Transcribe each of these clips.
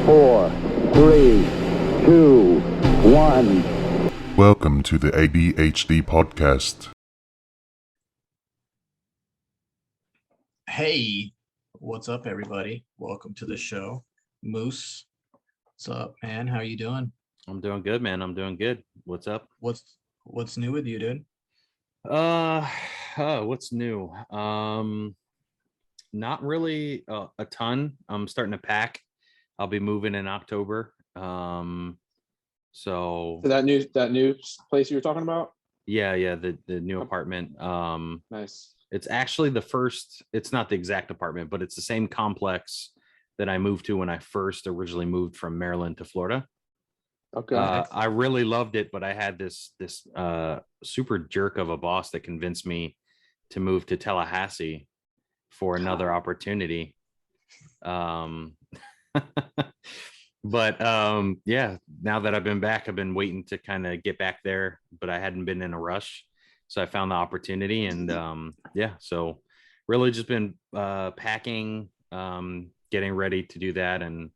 four, three, two, one. Welcome to the ADHD podcast. Hey, what's up, everybody? Welcome to the show. Moose, what's up, man? How you doing? I'm doing good, man. I'm doing good. What's up? What's new with you, dude? What's new? Not really a ton. I'm starting to pack. I'll be moving in October. So So that new place you were talking about? yeah, the new apartment. Nice. It's actually it's not the exact apartment, but it's the same complex that I moved to when I first originally moved from Maryland to Florida. Okay. I really loved it, but I had this super jerk of a boss that convinced me to move to Tallahassee for another opportunity. But yeah, now that I've been back, I've been waiting to kind of get back there, but I hadn't been in a rush. So I found the opportunity, and yeah, so really just been packing, getting ready to do that, and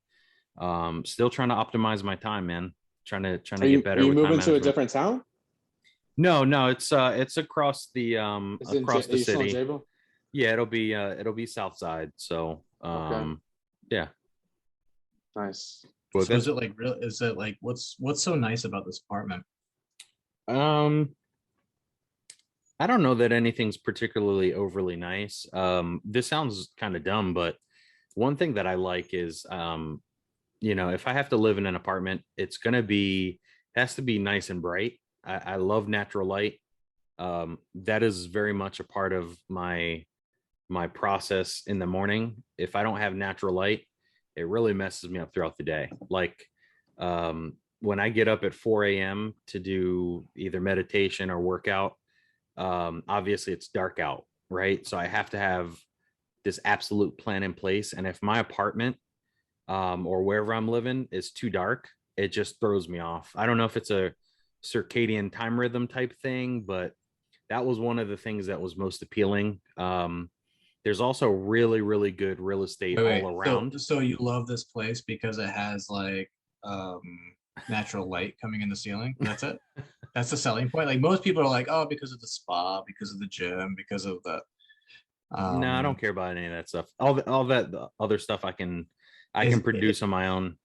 still trying to optimize my time, man. Trying to get better. Are you with time moving to a management. different town? No, it's across the across the are you still in city. Jabil? Yeah, it'll be South Side. So Okay. yeah. Nice. Well, So is it like real? Is it like what's so nice about this apartment? I don't know that anything's particularly overly nice. This sounds kind of dumb, but one thing that I like is if I have to live in an apartment, has to be nice and bright. I love natural light. That is very much a part of my process in the morning. If I don't have natural light, it really messes me up throughout the day. Like when I get up at 4 a.m. to do either meditation or workout, obviously it's dark out, right? So I have to have this absolute plan in place. And if my apartment or wherever I'm living is too dark, it just throws me off. I don't know if it's a circadian time rhythm type thing, but that was one of the things that was most appealing. There's also really, really good real estate Wait. all around. So you love this place because it has like natural light coming in the ceiling? That's it? That's the selling point? Like most people are like, oh, because of the spa, because of the gym, because of the No, I don't care about any of that stuff. All the other stuff I can produce on my own.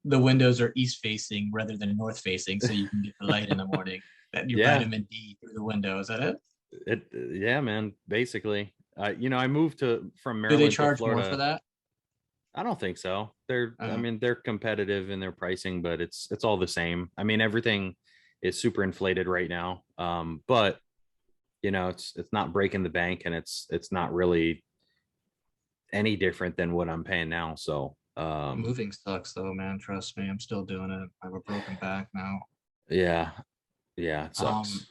The windows are east facing rather than north facing, so you can get the light in the morning. That your vitamin D through the window. Is that it? Yeah, man. Basically, I moved from Maryland Do they charge to Florida. more for that? I don't think so. I mean, they're competitive in their pricing, but it's all the same. I mean, everything is super inflated right now. But it's not breaking the bank, and it's not really any different than what I'm paying now. So Moving sucks though, man. Trust me, I'm still doing it. I have a broken back now. yeah, it sucks.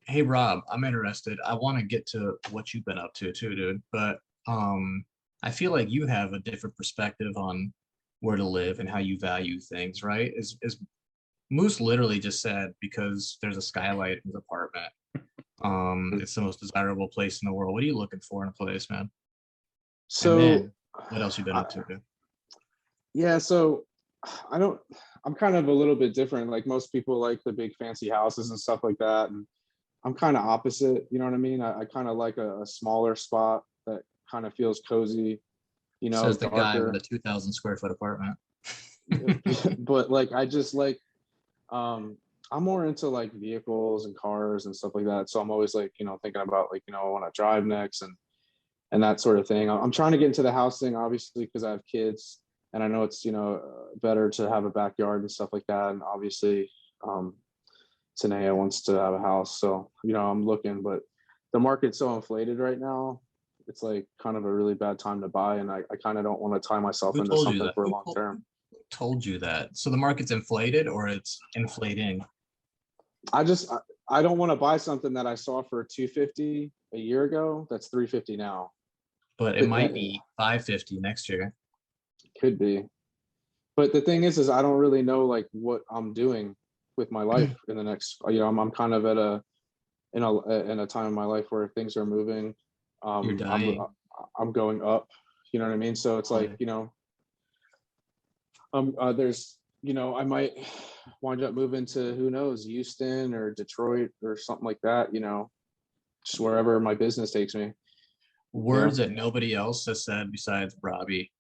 Hey Rob, I'm interested. I want to get to what you've been up to too, dude. But I feel like you have a different perspective on where to live and how you value things, right? Is Moose literally just said because there's a skylight in his apartment. It's the most desirable place in the world. What are you looking for in a place, man? So And then, what else you been up to, dude? yeah, so I'm kind of a little bit different. Like most people like the big fancy houses and stuff like that. And I'm kind of opposite, you know what I mean? I kind of like a smaller spot that kind of feels cozy, Says the guy darker. with a 2,000 square foot apartment. But like I just like I'm more into like vehicles and cars and stuff like that. So I'm always like, thinking about like, I want to drive next and that sort of thing. I'm trying to get into the house thing, obviously, because I have kids and I know it's, better to have a backyard and stuff like that. And obviously, Tanea wants to have a house. So, I'm looking, but the market's so inflated right now. It's like kind of a really bad time to buy. And I kind of don't want to tie myself Who into told you something that? for a long term. Who told you that? So the market's inflated or it's inflating? I don't want to buy something that I saw for 250 a year ago. That's 350 now. But it might be 550 next year. Could be. But the thing is I don't really know like what I'm doing with my life in the next, I'm kind of at in a time in my life where things are moving. You're dying. I'm going up, you know what I mean? So it's like, There's, I might wind up moving to, who knows, Houston or Detroit or something like that, just wherever my business takes me. Words that nobody else has said besides Robbie.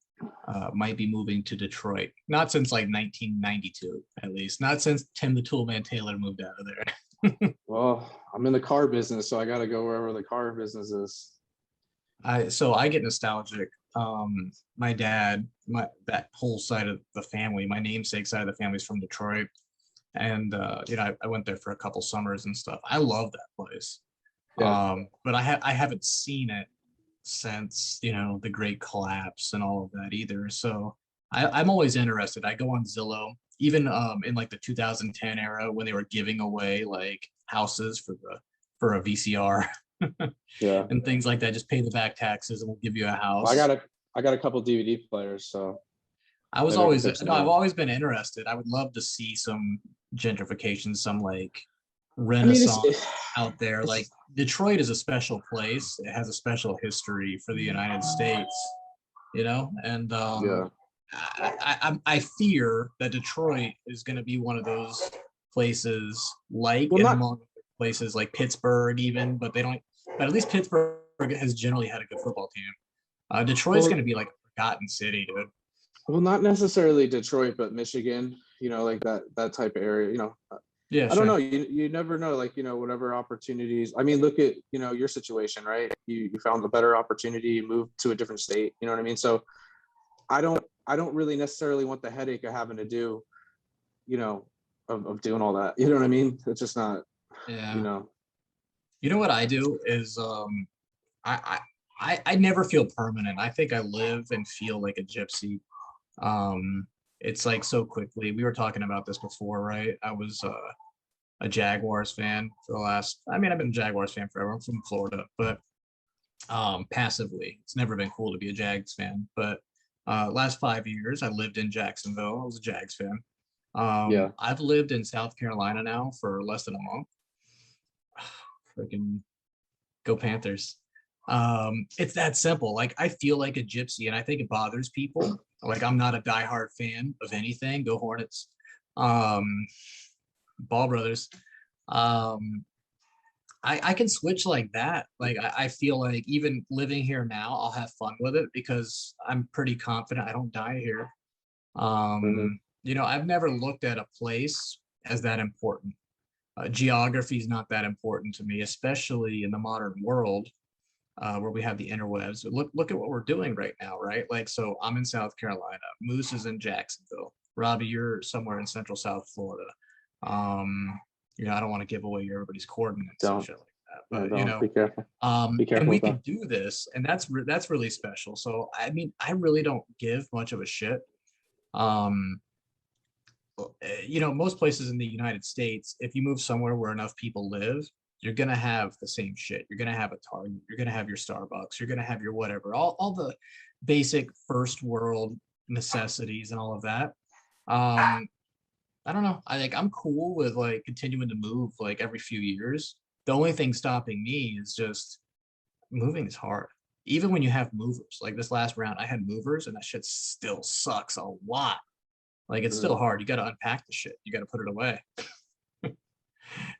Might be moving to Detroit. Not since like 1992, at least. Not since Tim the Toolman Taylor moved out of there. Well, I'm in the car business, so I got to go wherever the car business is. So I get nostalgic. My dad, that whole side of the family, my namesake side of the family is from Detroit, and I went there for a couple summers and stuff. I love that place. Yeah. But I haven't seen it since the great collapse and all of that either. So I'm always interested. I go on Zillow, even in like the 2010 era when they were giving away like houses for a VCR. Yeah. And things like that. Just pay the back taxes and we'll give you a house. Well, I got a couple DVD players, so I've always been interested. I would love to see some gentrification, some like renaissance out there. Like Detroit is a special place. It has a special history for the United States, and I fear that Detroit is going to be one of those places among places like Pittsburgh even, but at least Pittsburgh has generally had a good football team. Detroit's going to be like a forgotten city, dude. Well, not necessarily Detroit, but Michigan, like that type of area, Yeah, I don't know. You never know, like, whatever opportunities. I mean, look at, your situation, right? You found a better opportunity, moved to a different state, you know what I mean? So I don't really necessarily want the headache of having to do, of doing all that. You know what I mean? It's just not, You know what I do is I never feel permanent. I think I live and feel like a gypsy. It's like so quickly. We were talking about this before, right? I was a Jaguars fan for the last. I've been a Jaguars fan forever. I'm from Florida, but passively, it's never been cool to be a Jags fan. But last 5 years, I lived in Jacksonville. I was a Jags fan. I've lived in South Carolina now for less than a month. Freaking go Panthers. It's that simple. Like I feel like a gypsy, and I think it bothers people. Like I'm not a diehard fan of anything. Go Hornets. Ball Brothers. I can switch like that. Like I feel like even living here now, I'll have fun with it because I'm pretty confident I don't die here. I've never looked at a place as that important. Geography is not that important to me, especially in the modern world where we have the interwebs. Look at what we're doing right now, right? Like, so I'm in South Carolina. Moose is in Jacksonville. Robbie, you're somewhere in Central South Florida. I don't want to give away everybody's coordinates and shit like that, but be careful. Be careful. And we can do this, and that's really special. So I really don't give much of a shit. Most places in the United States, if you move somewhere where enough people live, you're gonna have the same shit. You're gonna have a Target, you're gonna have your Starbucks, you're gonna have your whatever, all the basic first world necessities and all of that. I don't know. I'm cool with like continuing to move like every few years. The only thing stopping me is just moving is hard. Even when you have movers, like this last round, I had movers and that shit still sucks a lot. Like it's still hard. You got to unpack the shit. You got to put it away.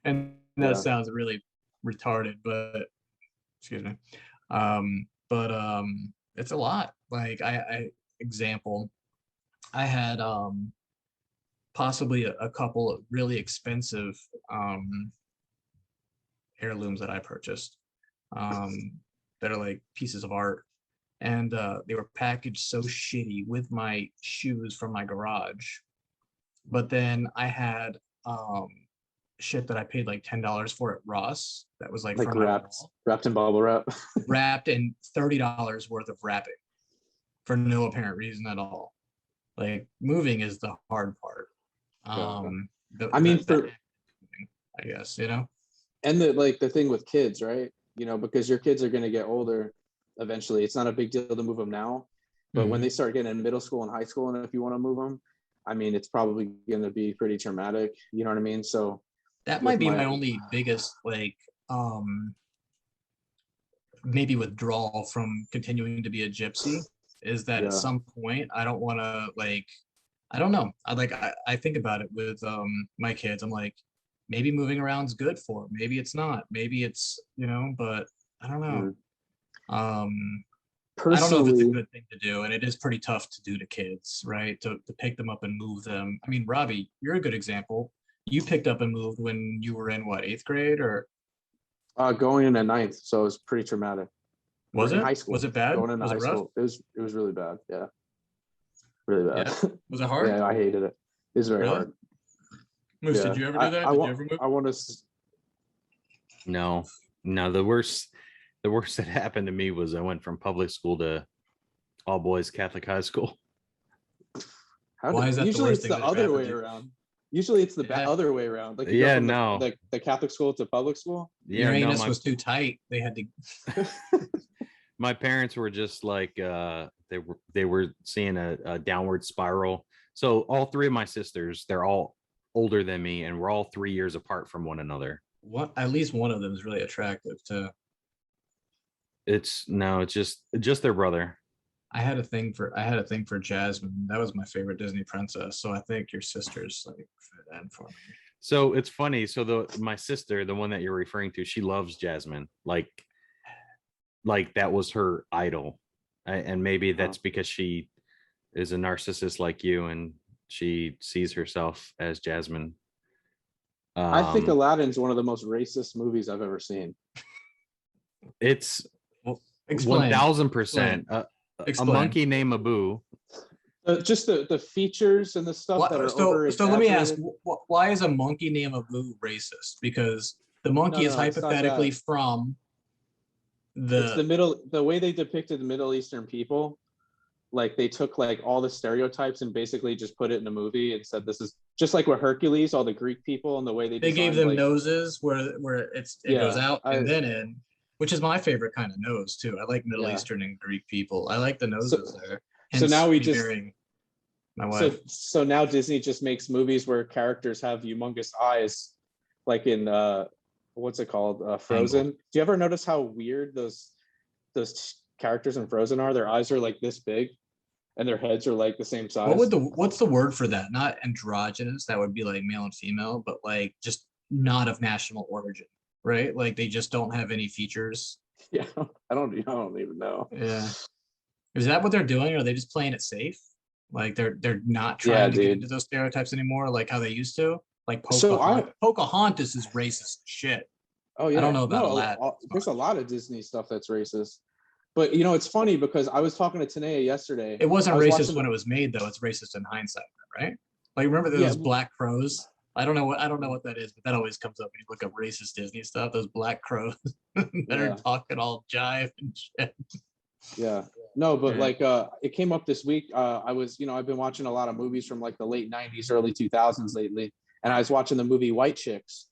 And that sounds really retarded, but excuse me. But it's a lot. Like I had possibly a couple of really expensive heirlooms that I purchased that are like pieces of art, and they were packaged so shitty with my shoes from my garage. But then I had shit that I paid like $10 for at Ross that was like from wrapped in bubble wrap. Wrapped in $30 worth of wrapping for no apparent reason at all. Like moving is the hard part. I guess, and the thing with kids, right? Because your kids are going to get older eventually. It's not a big deal to move them now, but when they start getting in middle school and high school, and if you want to move them, it's probably going to be pretty traumatic. You know what I mean? So that might be my only biggest maybe withdrawal from continuing to be a gypsy is that at some point I don't want to I don't know. I think about it with my kids. I'm like, maybe moving around's good for them. Maybe it's not. Maybe it's, but I don't know. I don't know if it's a Personally, good thing to do, and it is pretty tough to do to kids, right? To pick them up and move them. I mean, Robbie, you're a good example. You picked up and moved when you were in what, 8th grade, or going into ninth, so it was pretty traumatic. was In it? high school? Was it bad? Going into Was high it rough? school, it was really bad. Yeah, really bad. Yeah. Was it hard? Yeah, I hated it. It was very Really? hard. Moose, Yeah. did you ever do that? Did you ever move? I want to. No, the worst that happened to me was I went from public school to all boys Catholic high school. Why is that the usually worst it's thing the that ever other way happened to you? around. Usually it's the Yeah. other way around. Like you Yeah, go from no. the Catholic school to public school. Your Yeah, no, anus was too tight. They had to. my parents were just like they were seeing a downward spiral. So all three of my sisters, they're all older than me, and we're all 3 years apart from one another. What? At least one of them is really attractive too. It's just their brother. I had a thing for Jasmine. That was my favorite Disney princess. So I think your sisters like fit in for me. So it's funny. So my sister, the one that you're referring to, she loves Jasmine. Like that was her idol. And maybe that's because she is a narcissist like you, and she sees herself as Jasmine. I think Aladdin's one of the most racist movies I've ever seen. It's Explain. 1000%. A Explain. monkey named Abu. Just the features and the stuff that are so let me ask, why is a monkey named Abu racist? Because the monkey is No, it's not hypothetically that. from It's the way they depicted the Middle Eastern people. Like they took like all the stereotypes and basically just put it in a movie and said this is just like with Hercules, all the Greek people and the way they gave them like, noses where it goes out and then in, which is my favorite kind of nose too. I like Middle Eastern and Greek people. I like the noses there. So now we just my wife. So now Disney just makes movies where characters have humongous eyes, like in what's it called? Frozen. Tangled. Do you ever notice how weird those characters in Frozen are? Their eyes are like this big, and their heads are like the same size. What's the word for that? Not androgynous. That would be like male and female, but like just not of national origin, right? Like they just don't have any features. Yeah, I don't even know. Yeah. Is that what they're doing? Or are they just playing it safe? Like they're not trying to get into those stereotypes anymore, like how they used to. Like Pocahontas is racist shit. Oh yeah, I don't know about Aladdin. There's a lot of Disney stuff that's racist. But it's funny because I was talking to Tanea yesterday. It wasn't racist when it was made, though. It's racist in hindsight, right? Like remember those black crows? I don't know what that is, but that always comes up when you look up racist Disney stuff. Those black crows that are talking all jive and shit. Yeah. No, but like it came up this week. I was, I've been watching a lot of movies from like the late 90s, early 2000s lately. And I was watching the movie White Chicks.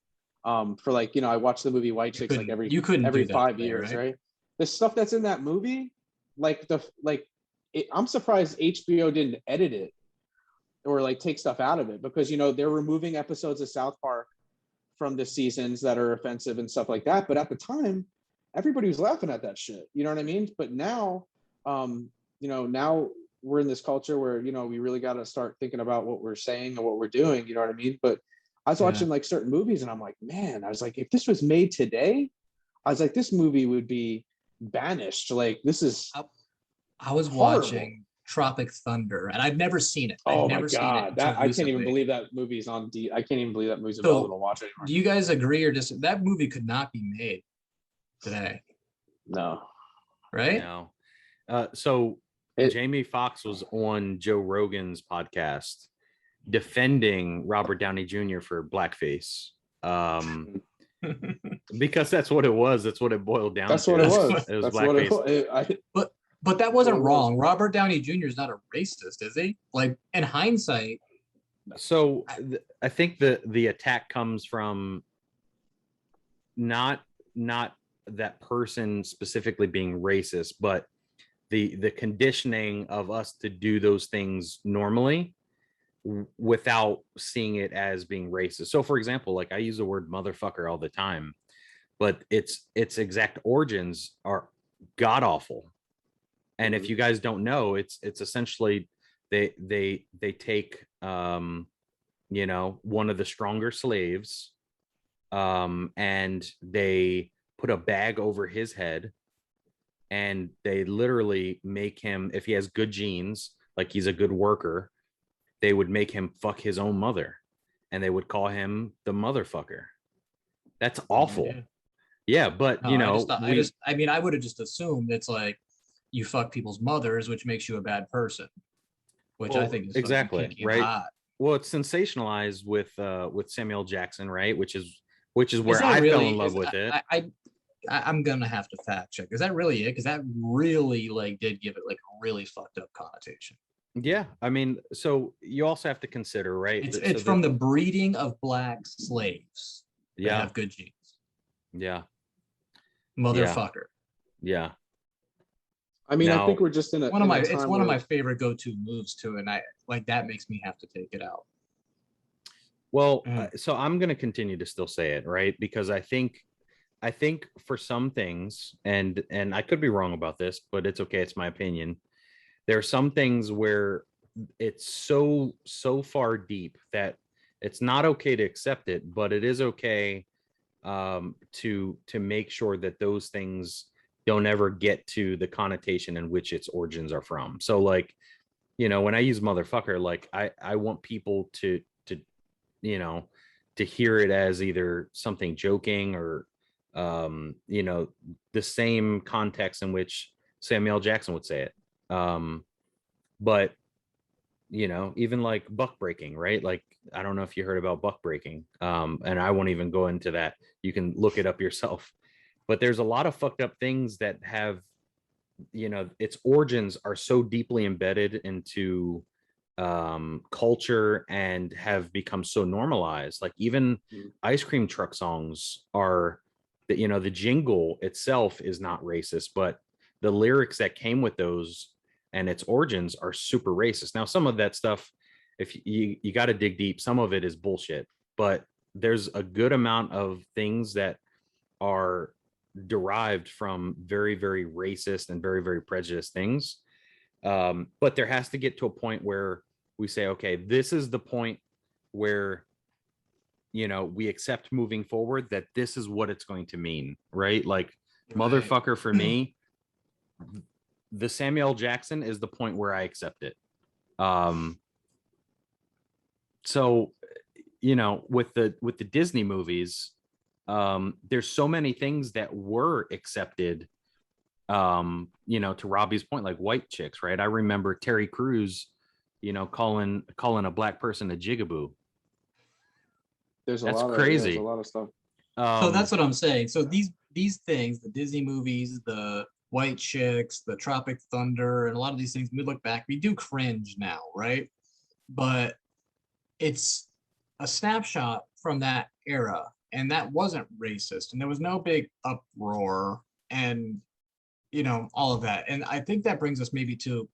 For like, I watched the movie White Chicks like every 5 years, right? The stuff that's in that movie, I'm surprised HBO didn't edit it or like take stuff out of it because they're removing episodes of South Park from the seasons that are offensive and stuff like that. But at the time, everybody was laughing at that shit. You know what I mean? But now, now we're in this culture where we really got to start thinking about what we're saying and what we're doing. You know what I mean? But I was watching like certain movies, and I'm like, man, I was like, if this was made today, I was like, this movie would be banished. Like this is. I was watching Tropic Thunder, and I've never seen it. Oh my god, I can't even believe that movie's on. I can't even believe that movie's available to watch anymore. Do you guys agree or disagree? That movie could not be made today. No. Right? No. Jamie Foxx was on Joe Rogan's podcast defending Robert Downey Jr. for blackface. Because that's what it was. That's what it boiled down to. That's what it was. It was blackface. But that wasn't wrong. Robert Downey Jr. is not a racist, is he? Like in hindsight. So I think the attack comes from not that person specifically being racist, but the conditioning of us to do those things normally without seeing it as being racist. So for example, like I use the word motherfucker all the time, but its exact origins are god awful. And if you guys don't know, it's essentially they take you know, one of the stronger slaves, and they put a bag over his head, and they literally make him, if he has good genes, like he's a good worker, they would make him fuck his own mother, and they would call him the motherfucker. That's awful. Yeah, but No, you I know, just thought, I mean, I would have just assumed it's like you fuck people's mothers, which makes you a bad person, which I well, think is fucking exactly kinky and right. hot. Well, it's sensationalized with Samuel Jackson, right? Which is Is where that I fell really? in love Is with it. I'm gonna have to fact check. Is that really it? Because that really like did give it like a really fucked up connotation. Yeah, I mean, so you also have to consider, right? It's from the breeding of black slaves that yeah, have good genes. yeah, Motherfucker. yeah. I mean, I think Now, we're just in a It's time one of where my favorite go-to moves too, and I like that makes me have to take it out. well, Mm. so I'm going to continue to still say it, right? Because I think for some things, and I could be wrong about this, but it's okay. It's my opinion. There are some things where it's so far deep that it's not okay to accept it, but it is okay, to make sure that those things don't ever get to the connotation in which its origins are from. So like, you know, when I use motherfucker, like I want people to you know, to hear it as either something joking or, you know, the same context in which Samuel Jackson would say it. But you know, even like buck breaking, right? Like, I don't know if you heard about buck breaking, and I won't even go into that. You can look it up yourself. But there's a lot of fucked up things that have, you know, its origins are so deeply embedded into culture and have become so normalized. Like even ice cream truck songs are that, you know, the jingle itself is not racist, but the lyrics that came with those and its origins are super racist. Now, some of that stuff, if you got to dig deep, some of it is bullshit, but there's a good amount of things that are derived from very, very racist and very, very prejudiced things. But there has to get to a point where we say, okay, this is the point where, you know, we accept moving forward that this is what it's going to mean, right? Like, Right. motherfucker, for me, the Samuel Jackson is the point where I accept it. So, you know, with the Disney movies, there's so many things that were accepted, you know, to Robbie's point, like white chicks, right? I remember Terry Crews, you know, calling a black person a jigaboo. there's a That's lot of crazy. there's a lot of stuff. So that's what I'm saying. So these things, the Disney movies, the white chicks, the Tropic Thunder, and a lot of these things, we look back, we do cringe now, right? But it's a snapshot from that era, and that wasn't racist, and there was no big uproar, and you know, all of that. And I think that brings us maybe to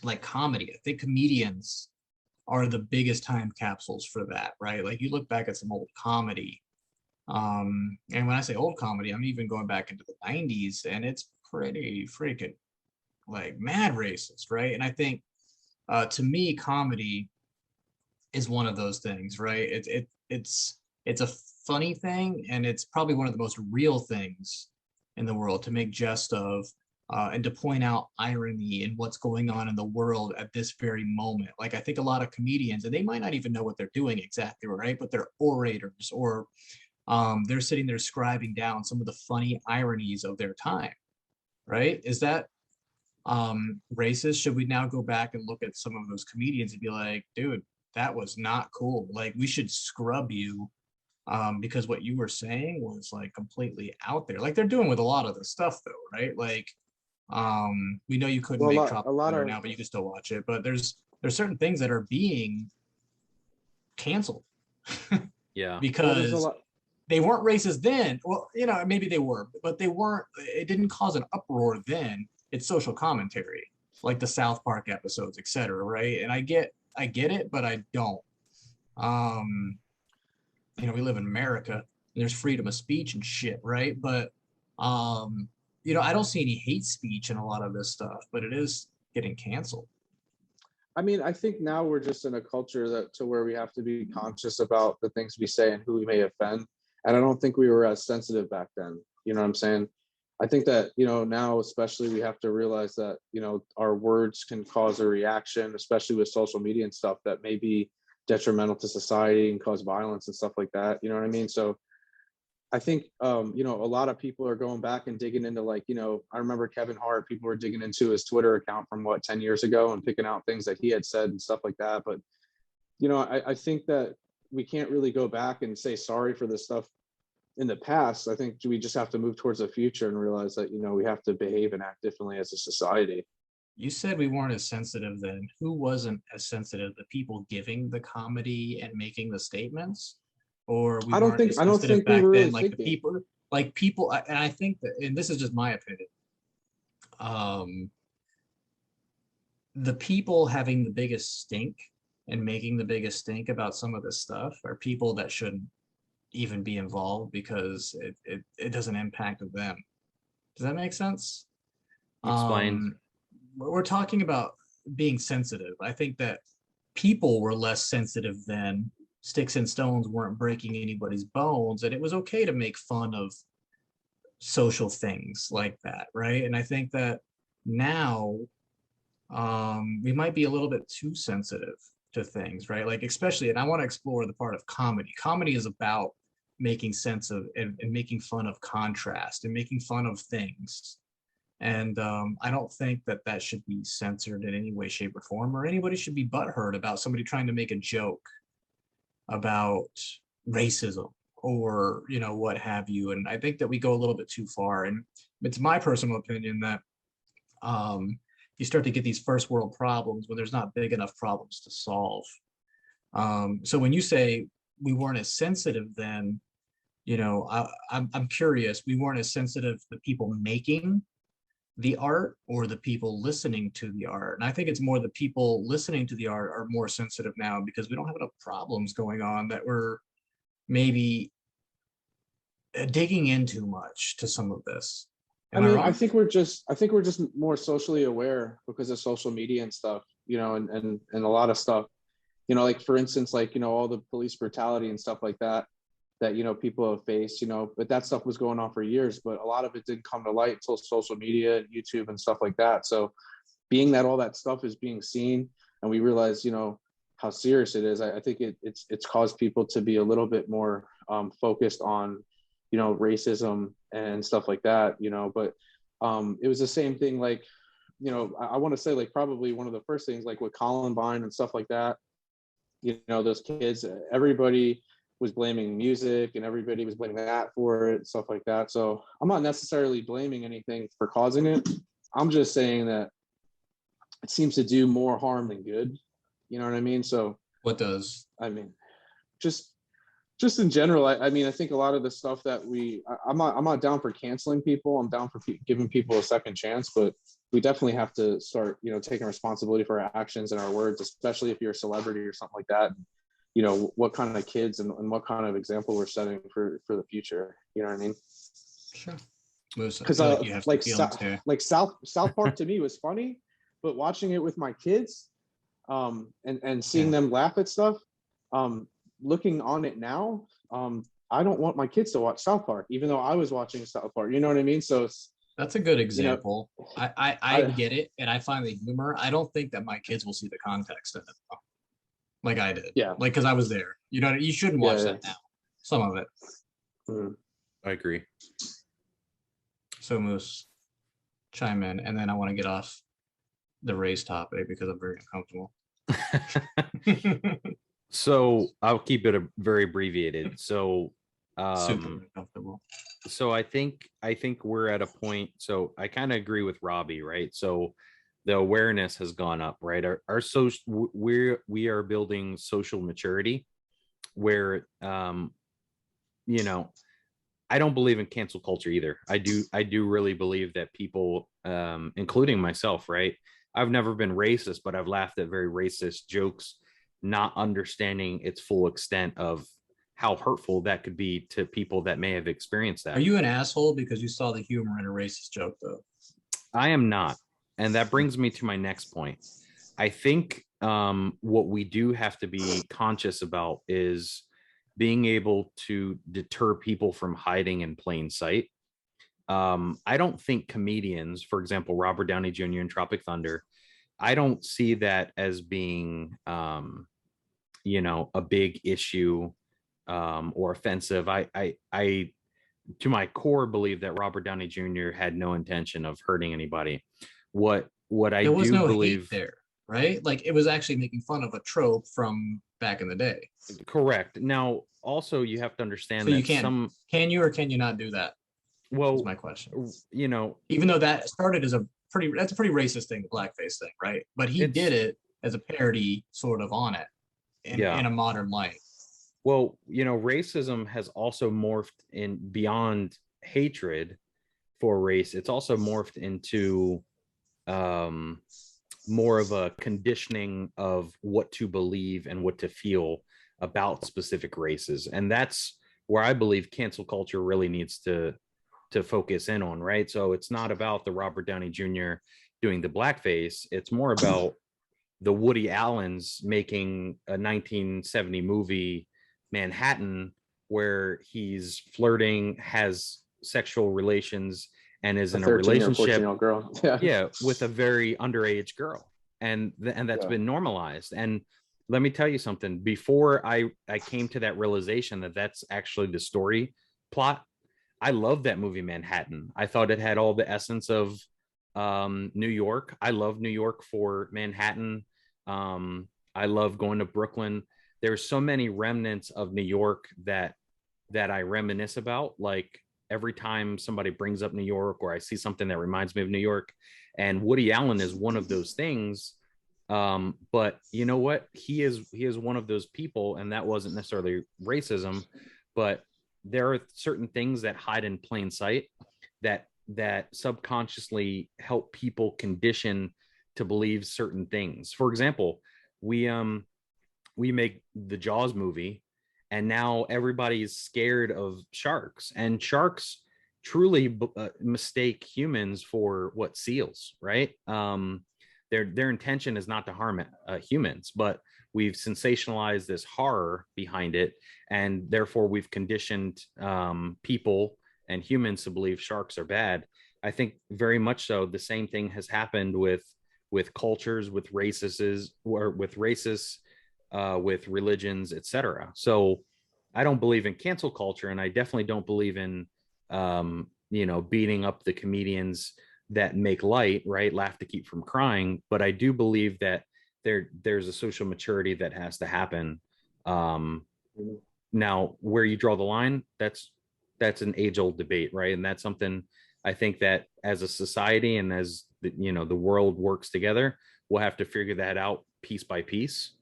like comedy. I think comedians are the biggest time capsules for that, right? Like you look back at some old comedy. And when I say old comedy, I'm even going back into the 90s, and it's pretty freaking like mad racist, right? And I think to me, comedy is one of those things, right? It's a funny thing, and it's probably one of the most real things in the world to make jest of, and to point out irony in what's going on in the world at this very moment. Like I think a lot of comedians, and they might not even know what they're doing exactly, right? But they're orators, or they're sitting there scribing down some of the funny ironies of their time, right? Is that racist? Should we now go back and look at some of those comedians and be like, dude, that was not cool. Like we should scrub you, because what you were saying was like completely out there. Like they're doing with a lot of the stuff though, right? Like we know you couldn't Well, make a lot Tropic of now, but you can still watch it. But there's certain things that are being canceled Yeah. well, there's a because lot. they weren't racist then. Well, you know, maybe they were, but they weren't. It didn't cause an uproar then. It's social commentary, like the South Park episodes, etc. Right? And I get it, but I don't. You know, we live in America, and there's freedom of speech and shit, right? But you know, I don't see any hate speech in a lot of this stuff, but it is getting canceled. I mean, I think now we're just in a culture that to where we have to be conscious about the things we say and who we may offend. And I don't think we were as sensitive back then. You know what I'm saying? I think that, now especially we have to realize that, our words can cause a reaction, especially with social media and stuff that may be detrimental to society and cause violence and stuff like that. You know what I mean? So I think, a lot of people are going back and digging into I remember Kevin Hart, people were digging into his Twitter account from 10 years ago and picking out things that he had said and stuff like that. But, I think that we can't really go back and say sorry for this stuff in the past. I think we just have to move towards the future and realize that, we have to behave and act differently as a society. You said we weren't as sensitive then. Who wasn't as sensitive? The people giving the comedy and making the statements? Or we I don't weren't think as I don't sensitive think we back were then, really like the thinking. people, and I think that, and this is just my opinion, the people having the biggest stink and making the biggest stink about some of this stuff are people that shouldn't even be involved because it doesn't impact them. Does that make sense? Explain. We're talking about being sensitive. I think that people were less sensitive then. Sticks and stones weren't breaking anybody's bones, and it was okay to make fun of social things like that, right? And I think that now we might be a little bit too sensitive to things, right? Like, especially, and I want to explore the part of comedy. Comedy is about making sense of and making fun of contrast and making fun of things. And I don't think that should be censored in any way, shape, or form, or anybody should be butthurt about somebody trying to make a joke about racism or what have you. And I think that we go a little bit too far. And it's my personal opinion that you start to get these first world problems when there's not big enough problems to solve. So when you say we weren't as sensitive then, I'm curious, we weren't as sensitive to the people making the art or the people listening to the art. And I think it's more the people listening to the art are more sensitive now because we don't have enough problems going on that we're maybe digging in too much to some of this. I think we're just more socially aware because of social media and stuff, and a lot of stuff, like for instance, all the police brutality and stuff like that people have faced, but that stuff was going on for years, but a lot of it didn't come to light until social media and YouTube and stuff like that. So being that all that stuff is being seen and we realize, how serious it is, I think it's caused people to be a little bit more focused on, racism and stuff like that, but it was the same thing, I want to say probably one of the first things with Columbine and stuff like that, those kids, everybody was blaming music and everybody was blaming that for it, stuff like that. So I'm not necessarily blaming anything for causing it. I'm just saying that it seems to do more harm than good. You know what I mean? So what does? I mean, just in general, I mean, I think a lot of the stuff that I'm not down for canceling people. I'm down for giving people a second chance, but we definitely have to start, taking responsibility for our actions and our words, especially if you're a celebrity or something like that. What kind of kids and what kind of example we're setting for the future. You know what I mean? Sure. Because South Park to me was funny, but watching it with my kids, and seeing them laugh at stuff, looking on it now, I don't want my kids to watch South Park, even though I was watching South Park. You know what I mean? So that's a good example. I get it, and I find the humor. I don't think that my kids will see the context of it, though. Like I did. Yeah. Because I was there. You shouldn't watch that now. Some of it. I agree. So Moose, chime in, and then I want to get off the race topic because I'm very uncomfortable. So I'll keep it very abbreviated. So super uncomfortable. So I think we're at a point. So I kind of agree with Robbie, right? So the awareness has gone up, right? Our social, we are building social maturity where, I don't believe in cancel culture either. I do really believe that people, including myself, right? I've never been racist, but I've laughed at very racist jokes, not understanding its full extent of how hurtful that could be to people that may have experienced that. Are you an asshole because you saw the humor in a racist joke, though? I am not. And that brings me to my next point. I think what we do have to be conscious about is being able to deter people from hiding in plain sight. I don't think comedians, for example, Robert Downey Jr. in Tropic Thunder, I don't see that as being, a big issue or offensive. I, to my core, believe that Robert Downey Jr. had no intention of hurting anybody. What I There was do no believe, hate there, right? Like it was actually making fun of a trope from back in the day. correct. Now, also, you have to So understand you that can you or can you not do that? Is well, my question. even Even though that started as that's a pretty racist thing, the blackface thing, right? But he did it as a parody sort of on it yeah. in a modern light. Well, racism has also morphed in beyond hatred for race. It's also morphed into um, more of a conditioning of what to believe and what to feel about specific races. And that's where I believe cancel culture really needs to focus in on, right? So it's not about the Robert Downey Jr. doing the blackface. It's more about the Woody Allens making a 1970 movie, Manhattan, where he's flirting, has sexual relations, and is A in a 13 or 14 relationship, year old girl. yeah, with a very underage girl, and that's Yeah. been normalized. And let me tell you something. Before I came to that realization that that's actually the story plot, I loved that movie Manhattan. I thought it had all the essence of New York. I love New York for Manhattan. I love going to Brooklyn. There's so many remnants of New York that I reminisce about. Like every time somebody brings up New York or I see something that reminds me of New York, and Woody Allen is one of those things. But you know what? He is one of those people, and that wasn't necessarily racism, but there are certain things that hide in plain sight that subconsciously help people condition to believe certain things. For example, we make the Jaws movie, and now everybody's scared of sharks, and sharks truly mistake humans for what, seals, right? Their intention is not to harm humans, but we've sensationalized this horror behind it, and therefore we've conditioned people and humans to believe sharks are bad. I think very much so the same thing has happened with cultures, with races, or with racists, with religions, etc. So I don't believe in cancel culture, and I definitely don't believe in beating up the comedians that make light, right? Laugh to keep from crying. But I do believe that there's a social maturity that has to happen. Now, where you draw the line, that's an age-old debate, right? And that's something I think that as a society and as the world works together, we'll have to figure that out piece by piece.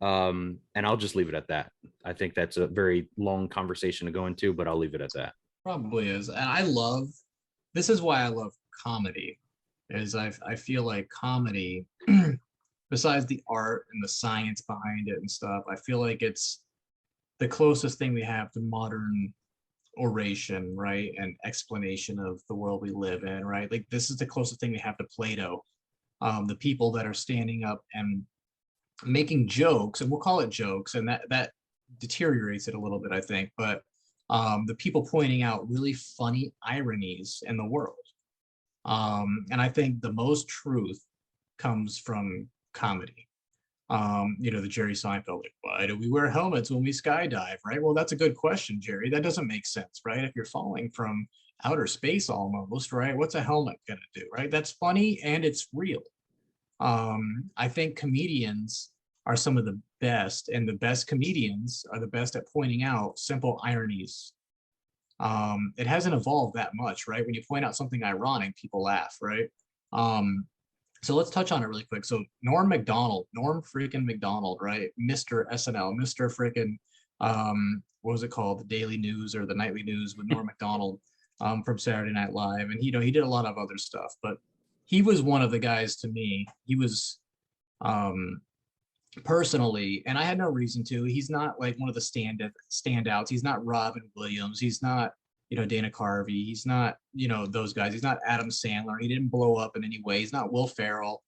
And I'll just leave it at that. I think that's a very long conversation to go into, but I'll leave it at that. Probably is. And this is why I love comedy, is I feel like comedy, besides the art and the science behind it and stuff, I feel like it's the closest thing we have to modern oration, right? And explanation of the world we live in, right? Like this is the closest thing we have to Plato. The people that are standing up and making jokes, and we'll call it jokes, and that deteriorates it a little bit, I think, but the people pointing out really funny ironies in the world. And I think the most truth comes from comedy. The Jerry Seinfeld, like, why do we wear helmets when we skydive, right? Well, that's a good question, Jerry. That doesn't make sense, right? If you're falling from outer space almost, right? What's a helmet gonna do, right? That's funny and it's real. I think comedians are some of the best, and the best comedians are the best at pointing out simple ironies. It hasn't evolved that much, right? When you point out something ironic, people laugh, right? So let's touch on it really quick. So Norm freaking Macdonald, right? Mr. SNL, Mr. freaking, what was it called? The Daily News or the Nightly News with Norm Macdonald from Saturday Night Live. And, he did a lot of other stuff, but he was one of the guys to me. He was personally, and I had no reason to, he's not like one of the standouts. He's not Robin Williams. He's not, Dana Carvey. He's not, those guys. He's not Adam Sandler. He didn't blow up in any way. He's not Will Ferrell.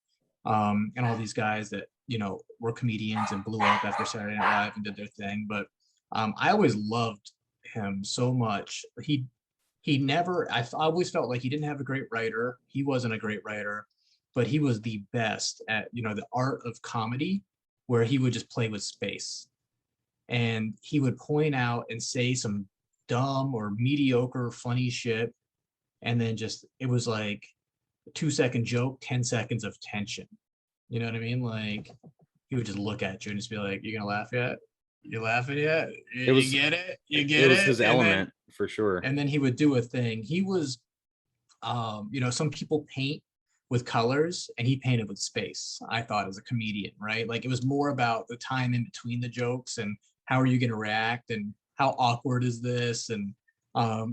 and all these guys that, you know, were comedians and blew up after Saturday Night Live and did their thing. But I always loved him so much. He never, I always felt like he didn't have a great writer. He wasn't a great writer, but he was the best at, you know, the art of comedy, where he would just play with space. And he would point out and say some dumb or mediocre funny shit. And then just, it was like a 2 second joke, 10 seconds of tension. You know what I mean? Like, he would just look at you and just be like, "You gonna laugh yet? You laughing yet? It You was get it? You it get was it?" his element for sure. And then he would do a thing. He was, you know, some people paint with colors, and he painted with space. I thought, as a comedian, right? Like, it was more about the time in between the jokes and how are you going to react and how awkward is this, and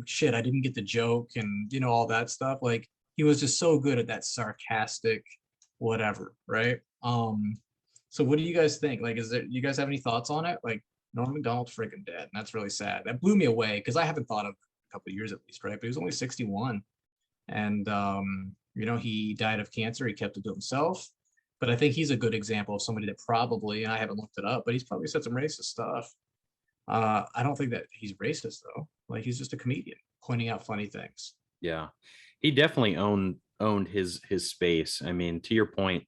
shit, I didn't get the joke, and, you know, all that stuff. Like, he was just so good at that sarcastic whatever, right? So what do you guys think? Like, is there, you guys have any thoughts on it? Like, Norm Macdonald's freaking dead, and that's really sad. That blew me away because I haven't thought of a couple of years at least, right? But he was only 61, and you know, he died of cancer. He kept it to himself. But I think he's a good example of somebody that probably, and I haven't looked it up, but he's probably said some racist stuff. I don't think that he's racist though. Like, he's just a comedian pointing out funny things. Yeah, he definitely owned his space. I mean, to your point,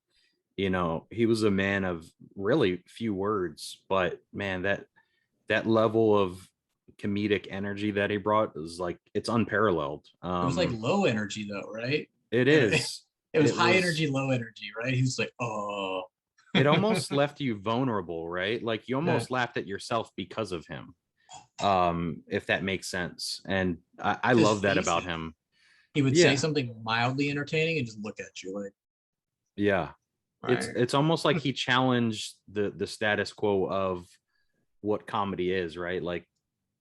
you know, he was a man of really few words, but man, that level of comedic energy that he brought is like, it's unparalleled. It was like low energy though, right? It It, is. it was It high was. energy, low energy, right? He was like, "Oh." It almost left you vulnerable, right? Like, you Yeah. almost laughed at yourself because of him. If that makes sense. And I His love that about faces. him. He would say Yeah. something mildly entertaining and just look at you like, Yeah. right. It's almost like he challenged the status quo of what comedy is, right? Like,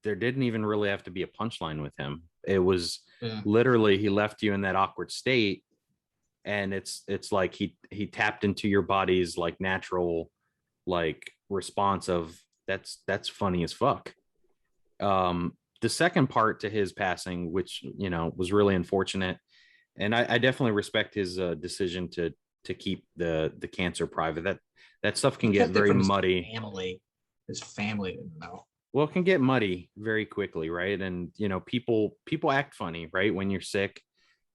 there didn't even really have to be a punchline with him. It was Yeah. literally, he left you in that awkward state, and it's like he tapped into your body's like natural like response of, that's funny as fuck. The second part to his passing, which, you know, was really unfortunate, and I definitely respect his decision to keep the cancer private. That stuff He can get kept it very from his muddy. family. His family didn't know. Well, it can get muddy very quickly, right? And, you know, people act funny, right? When you're sick,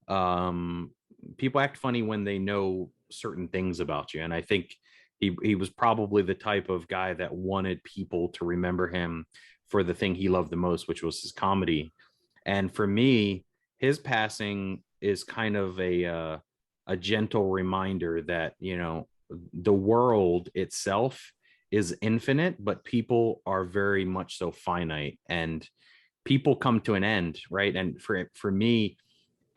um, people act funny when they know certain things about you. And I think he was probably the type of guy that wanted people to remember him for the thing he loved the most, which was his comedy. And for me, his passing is kind of a gentle reminder that, you know, the world itself is infinite, but people are very much so finite, and people come to an end, right? And for me,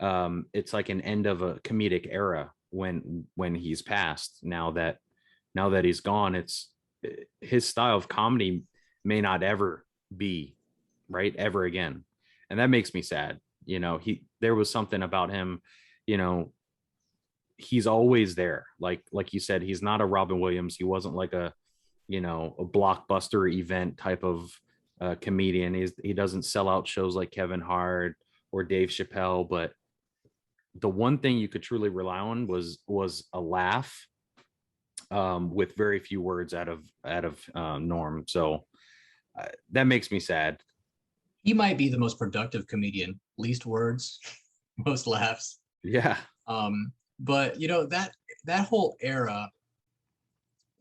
it's like an end of a comedic era when he's passed. Now that he's gone, it's his style of comedy may not ever be right ever again, and that makes me sad. You know, there was something about him, you know, he's always there. Like you said, he's not a Robin Williams. He wasn't like a, you know, a blockbuster event type of comedian. He doesn't sell out shows like Kevin Hart or Dave Chappelle, but the one thing you could truly rely on was a laugh, with very few words out of Norm. So that makes me sad. He might be the most productive comedian. Least words, most laughs. Yeah. But you know, that whole era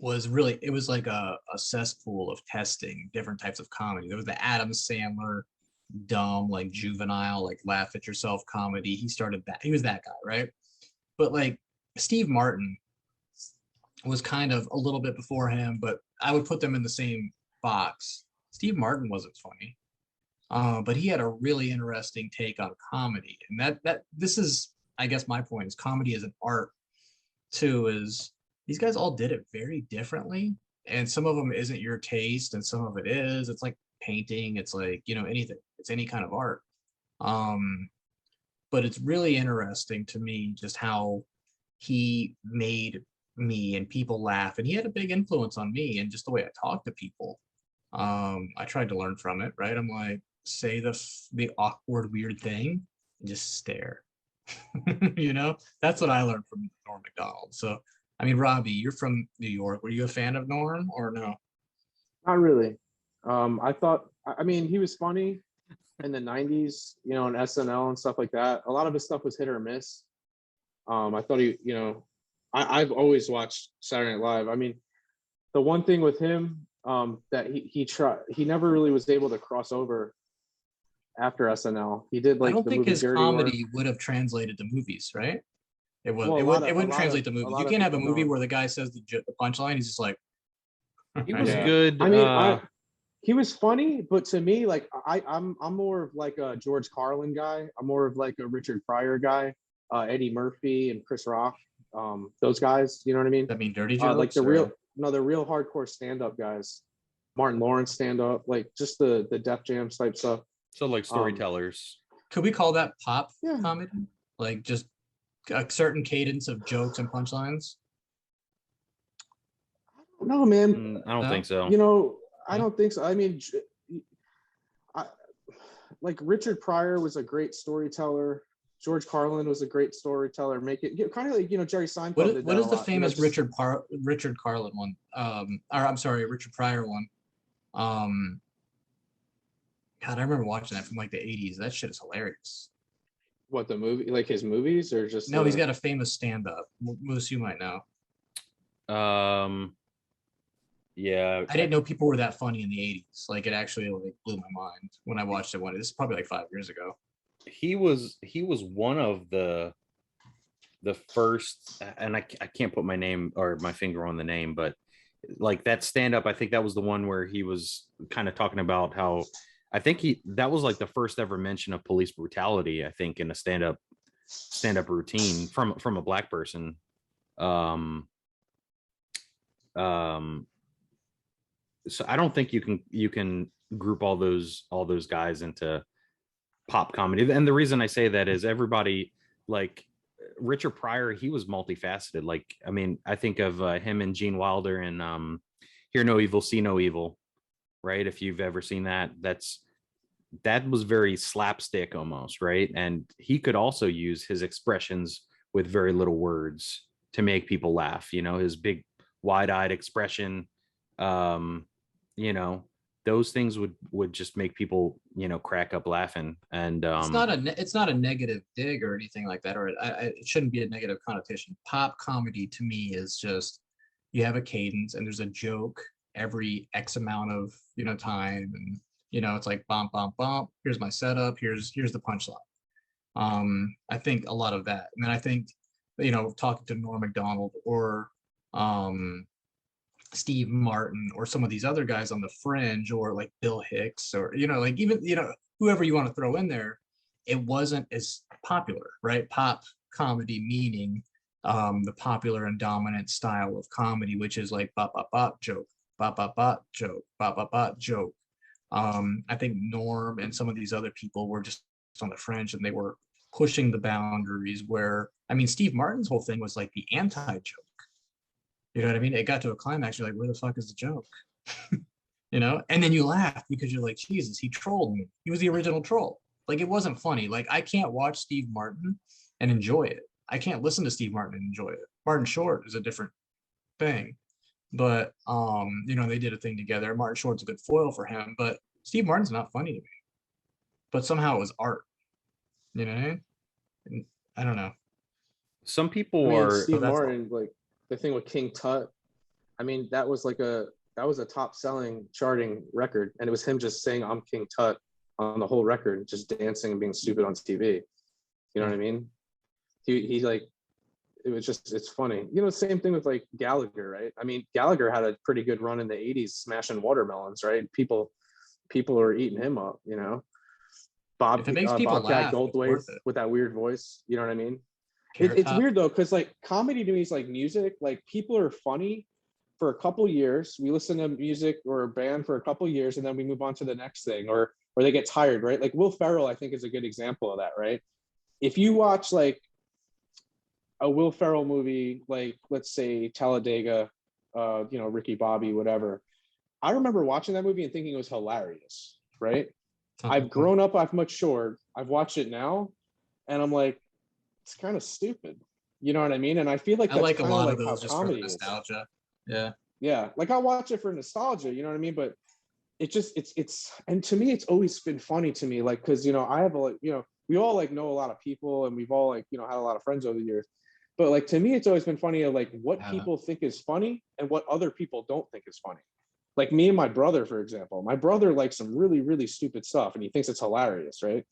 was really, it was like a cesspool of testing different types of comedy. There was the Adam Sandler dumb, like juvenile, like laugh at yourself comedy. He started that. He was that guy, right? But like Steve Martin was kind of a little bit before him, but I would put them in the same box. Steve Martin wasn't funny, but he had a really interesting take on comedy, and that this is, I guess, my point is comedy as an art too. Is these guys all did it very differently, and some of them isn't your taste, and some of it is. It's like painting. It's like, you know, anything. It's any kind of art. Um, but it's really interesting to me just how he made me and people laugh, and he had a big influence on me and just the way I talk to people. I tried to learn from it, right? I'm like, say the awkward weird thing and just stare. You know, that's what I learned from Norm Macdonald. So I mean, Robbie, you're from New York. Were you a fan of Norm or no? Not really. I thought, I mean, he was funny in the 90s, you know, on SNL and stuff like that. A lot of his stuff was hit or miss. I thought he, you know, I've always watched Saturday Night Live. I mean, the one thing with him that he never really was able to cross over after SNL. He did I like don't the think movie his Dirty Work. comedy would have translated to movies, right? It would. Well, It wouldn't translate to a movies. lot You of can't have a people movie don't. where the guy says the punchline. He's just like, He was Yeah. good. I mean, he was funny, but to me, like I'm more of like a George Carlin guy. I'm more of like a Richard Pryor guy, Eddie Murphy and Chris Rock. Those guys, you know what I mean? I mean, dirty Like jokes. the real hardcore stand-up guys. Martin Lawrence stand-up, like just the Def Jam type stuff. so like storytellers. Could we call that pop Yeah. comedy? Like just a certain cadence of jokes and punchlines? No, man. I don't No? think so. You know, I don't think so. I mean, I, like Richard Pryor was a great storyteller. George Carlin was a great storyteller. Make it kind of like, you know, Jerry Seinfeld did What that is a the lot. famous You know, just, Richard Carlin one? Or I'm sorry, Richard Pryor one. God, I remember watching that from like the 80s. That shit is hilarious. what, the movie, like his movies, or just No, he's got a famous stand-up. Moose, you might know. Yeah, I didn't know people were that funny in the 80s. Like it actually like blew my mind when I watched it one. This is probably like 5 years ago. he was one of the first, and I can't put my name or my finger on the name, but like that stand up, I think that was the one where he was kind of talking about how I think that was like the first ever mention of police brutality, I think, in a stand up routine from a black person. So I don't think you can group all those guys into pop comedy. And the reason I say that is everybody, like Richard Pryor, he was multifaceted. Like, I mean, I think of him and Gene Wilder in Hear No Evil, See No Evil, right? If you've ever seen that, that was very slapstick almost, right? And he could also use his expressions with very little words to make people laugh. You know, his big wide-eyed expression, you know, those things would just make people, you know, crack up laughing. And It's not a negative dig or anything like that, or it shouldn't be a negative connotation. Pop comedy to me is just you have a cadence and there's a joke every X amount of time, and it's like bump bump bump. Here's my setup. Here's the punchline. I think a lot of that, and then I think talking to Norm Macdonald or Steve Martin or some of these other guys on the fringe, or like Bill Hicks, or like even whoever you want to throw in there, it wasn't as popular, right? Pop comedy meaning the popular and dominant style of comedy, which is like bop bop bop joke, bop bop bop joke, bop bop bop joke. I think Norm and some of these other people were just on the fringe, and they were pushing the boundaries where, I mean, Steve Martin's whole thing was like the anti-joke. You know what I mean? It got to a climax. You're like, where the fuck is the joke? And then you laugh because you're like, Jesus, he trolled me. He was the original troll. Like, it wasn't funny. Like, I can't watch Steve Martin and enjoy it. I can't listen to Steve Martin and enjoy it. Martin Short is a different thing. But, they did a thing together. Martin Short's a good foil for him, but Steve Martin's not funny to me. But somehow it was art. You know what I mean? I don't know. Some people are Steve Martin, like the thing with King Tut. I mean, that was a top selling charting record, and it was him just saying I'm King Tut on the whole record, just dancing and being stupid on TV. You know what I mean? He like, it was just, it's funny. Same thing with like Gallagher, right? I mean, Gallagher had a pretty good run in the 80s smashing watermelons, right? People are eating him up, If it makes people Bobcat laugh, Goldthwait with that weird voice, you know what I mean? It's weird though, because like comedy to me is like music. Like, people are funny for a couple years. We listen to music or a band for a couple years, and then we move on to the next thing, or they get tired, right? Like Will Ferrell, I think, is a good example of that, right? If you watch like a Will Ferrell movie, like let's say Talladega, Ricky Bobby, whatever. I remember watching that movie and thinking it was hilarious, right? I've grown up, I've matured, I've watched it now, and I'm like, it's kind of stupid. You know what I mean? And I feel like I that's like a kind of lot like of how those just for comedy is. nostalgia. Yeah. Yeah, like I watch it for nostalgia, you know what I mean? But it just it's and to me it's always been funny to me, like, because I have we all like know a lot of people, and we've all like had a lot of friends over the years. But like to me, it's always been funny of like what people think is funny and what other people don't think is funny. Like me and my brother, for example. My brother likes some really, really stupid stuff and he thinks it's hilarious, right?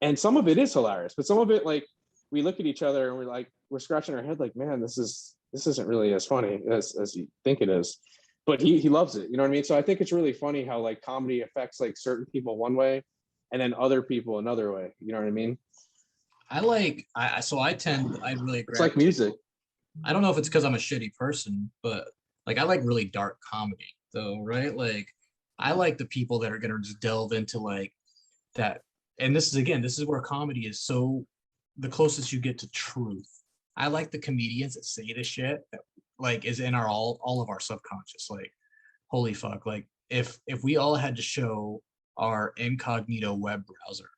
And some of it is hilarious, but some of it, like, we look at each other and we're scratching our head like, man, this isn't really as funny as you think it is. But he loves it, you know what I mean? So I think it's really funny how like comedy affects like certain people one way and then other people another way. You know what I mean? I really It's like gravitate. music. I don't know if it's because I'm a shitty person, but like I like really dark comedy though, right? Like I like the people that are gonna just delve into like that. And this is where comedy is so the closest you get to truth. I like the comedians that say the shit that like is in our all of our subconscious. Like, holy fuck, like if we all had to show our incognito web browser,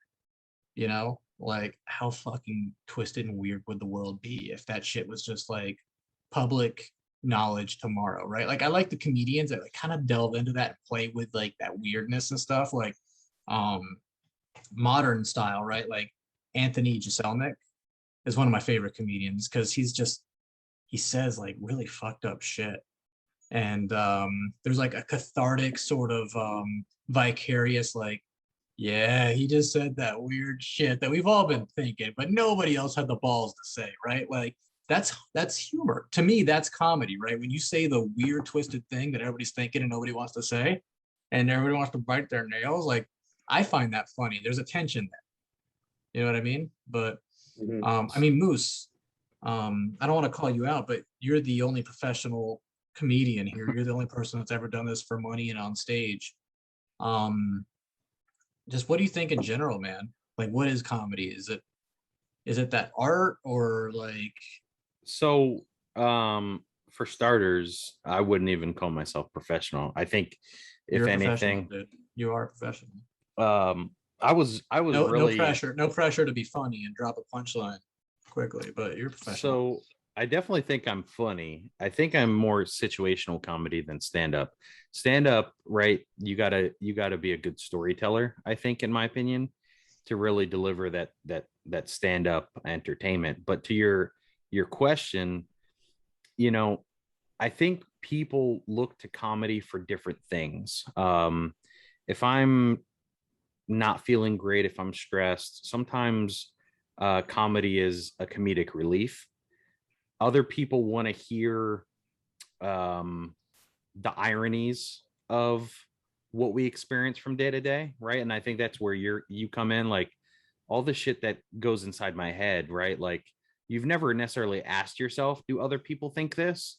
like how fucking twisted and weird would the world be if that shit was just like public knowledge tomorrow, right? Like I like the comedians that like kind of delve into that and play with like that weirdness and stuff, like um modern style, right? Like Anthony Jeselnik is one of my favorite comedians because he says like really fucked up shit. And there's like a cathartic sort of vicarious like, yeah, he just said that weird shit that we've all been thinking, but nobody else had the balls to say, right? Like that's humor. To me, that's comedy, right? When you say the weird twisted thing that everybody's thinking and nobody wants to say, and everybody wants to bite their nails, like I find that funny. There's a tension there. You know what I mean? But I mean, Moose, I don't want to call you out, but you're the only professional comedian here. You're the only person that's ever done this for money and on stage. Um, just what do you think in general, man? Like, what is comedy? Is it that art or like? So, for starters, I wouldn't even call myself professional. I think, if You're a professional, anything, dude. You are a professional. I was No, really no pressure to be funny and drop a punchline quickly, but you're a professional. so. I definitely think I'm funny. I think I'm more situational comedy than stand up. Stand up, right? You gotta be a good storyteller, I think, in my opinion, to really deliver that stand up entertainment. But to your question, you know, I think people look to comedy for different things. If I'm not feeling great, if I'm stressed, sometimes comedy is a comedic relief. Other people want to hear um, the ironies of what we experience from day to day, right? And I think that's where you come in, like all the shit that goes inside my head, right? Like you've never necessarily asked yourself, do other people think this?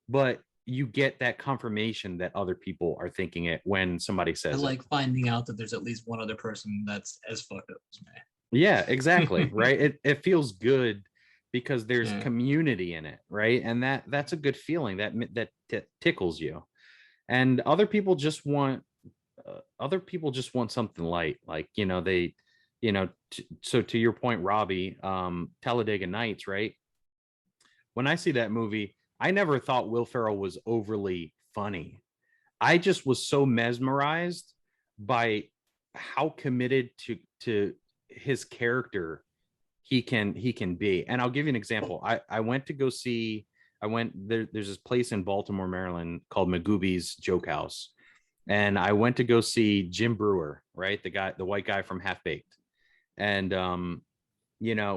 But you get that confirmation that other people are thinking it when somebody I says like it. finding out that there's at least one other person that's as fucked up as Yeah, exactly. me. Right. It feels good because there's Yeah. community in it, right? And that's a good feeling that tickles you. And other people just want something light, like they so to your point, Robbie, Talladega Nights, right? When I see that movie, I never thought Will Ferrell was overly funny. I just was so mesmerized by how committed to his character he can be. And I'll give you an example. I went to go see. There's this place in Baltimore, Maryland called Magooby's Joke House, and I went to go see Jim Brewer, right, the white guy from Half Baked, and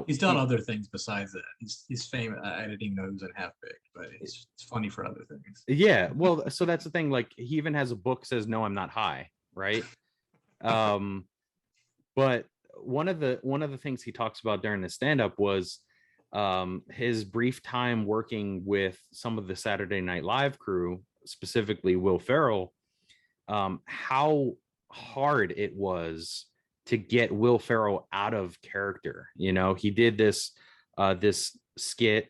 He's done other things besides that. He's famous. I didn't even know he was in Half Baked, but it's funny for other things. Yeah, well, so that's the thing. Like he even has a book says, "No, I'm not high," right? um, but one of the things he talks about during the stand up was his brief time working with some of the Saturday Night Live crew, specifically Will Ferrell, how hard it was to get Will Ferrell out of character. He did this skit,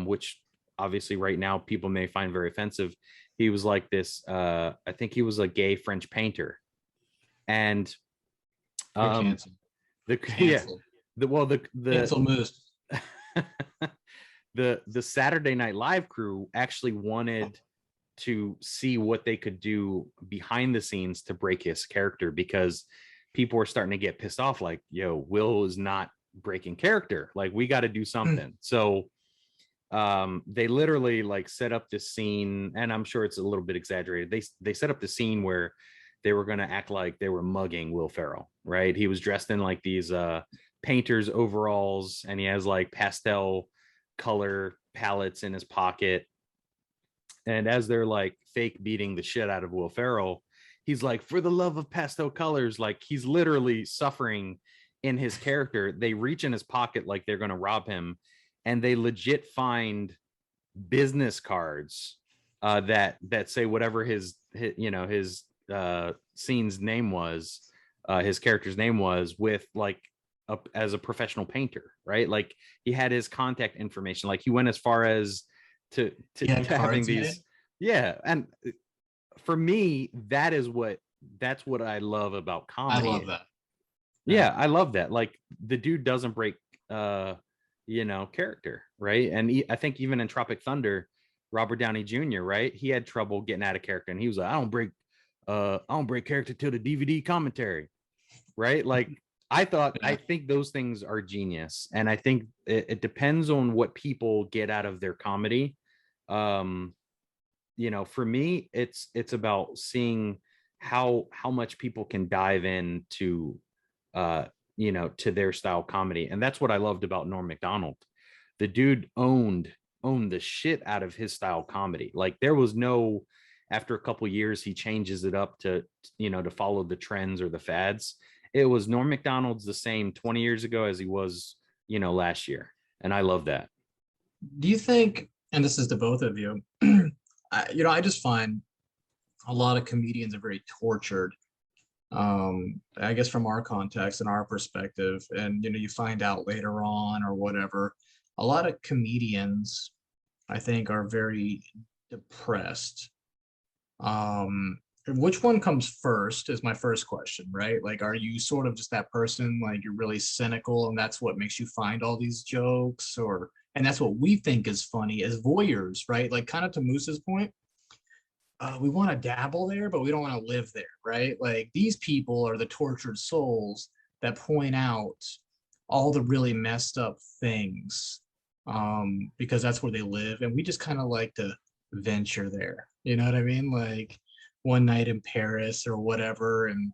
which obviously right now people may find very offensive. He was like this, I think he was a gay French painter. And You're canceled. yeah, Cancel. Cancel Moose. the Saturday Night Live crew actually wanted to see what they could do behind the scenes to break his character, because people were starting to get pissed off, like, yo, Will is not breaking character, like we got to do something. So they literally like set up this scene, and I'm sure it's a little bit exaggerated. They set up the scene where they were going to act like they were mugging Will Ferrell, right? He was dressed in like these painter's overalls, and he has like pastel color palettes in his pocket. And as they're like fake beating the shit out of Will Ferrell, he's like, for the love of pastel colors, like he's literally suffering in his character. They reach in his pocket like they're going to rob him, and they legit find business cards that say whatever his scene's name was, his character's name was, with like as a professional painter, right? Like he had his contact information. Like he went as far as to having these. Yeah, and for me, that's what I love about comedy. I love that. Yeah, I love that. Like the dude doesn't break character, right? And I think even in Tropic Thunder, Robert Downey Jr., right, he had trouble getting out of character, and he was like, I don't break character till the DVD commentary, right? Like I think those things are genius, and I think it depends on what people get out of their comedy. For me, it's about seeing how much people can dive into to their style comedy. And that's what I loved about Norm Macdonald. The dude owned the shit out of his style comedy. Like there was no, after a couple years, he changes it up to follow the trends or the fads. It was Norm Macdonald's the same 20 years ago as he was, last year. And I love that. Do you think, and this is to both of you, I just find a lot of comedians are very tortured, I guess from our context and our perspective, and you find out later on or whatever, a lot of comedians I think are very depressed. Which one comes first is my first question, right? Like, are you sort of just that person, like you're really cynical and that's what makes you find all these jokes, and that's what we think is funny as voyeurs, right? Like kind of to Moose's point, we want to dabble there, but we don't want to live there, right? Like these people are the tortured souls that point out all the really messed up things, because that's where they live, and we just kind of like to venture there. You know what I mean? Like one night in Paris or whatever, and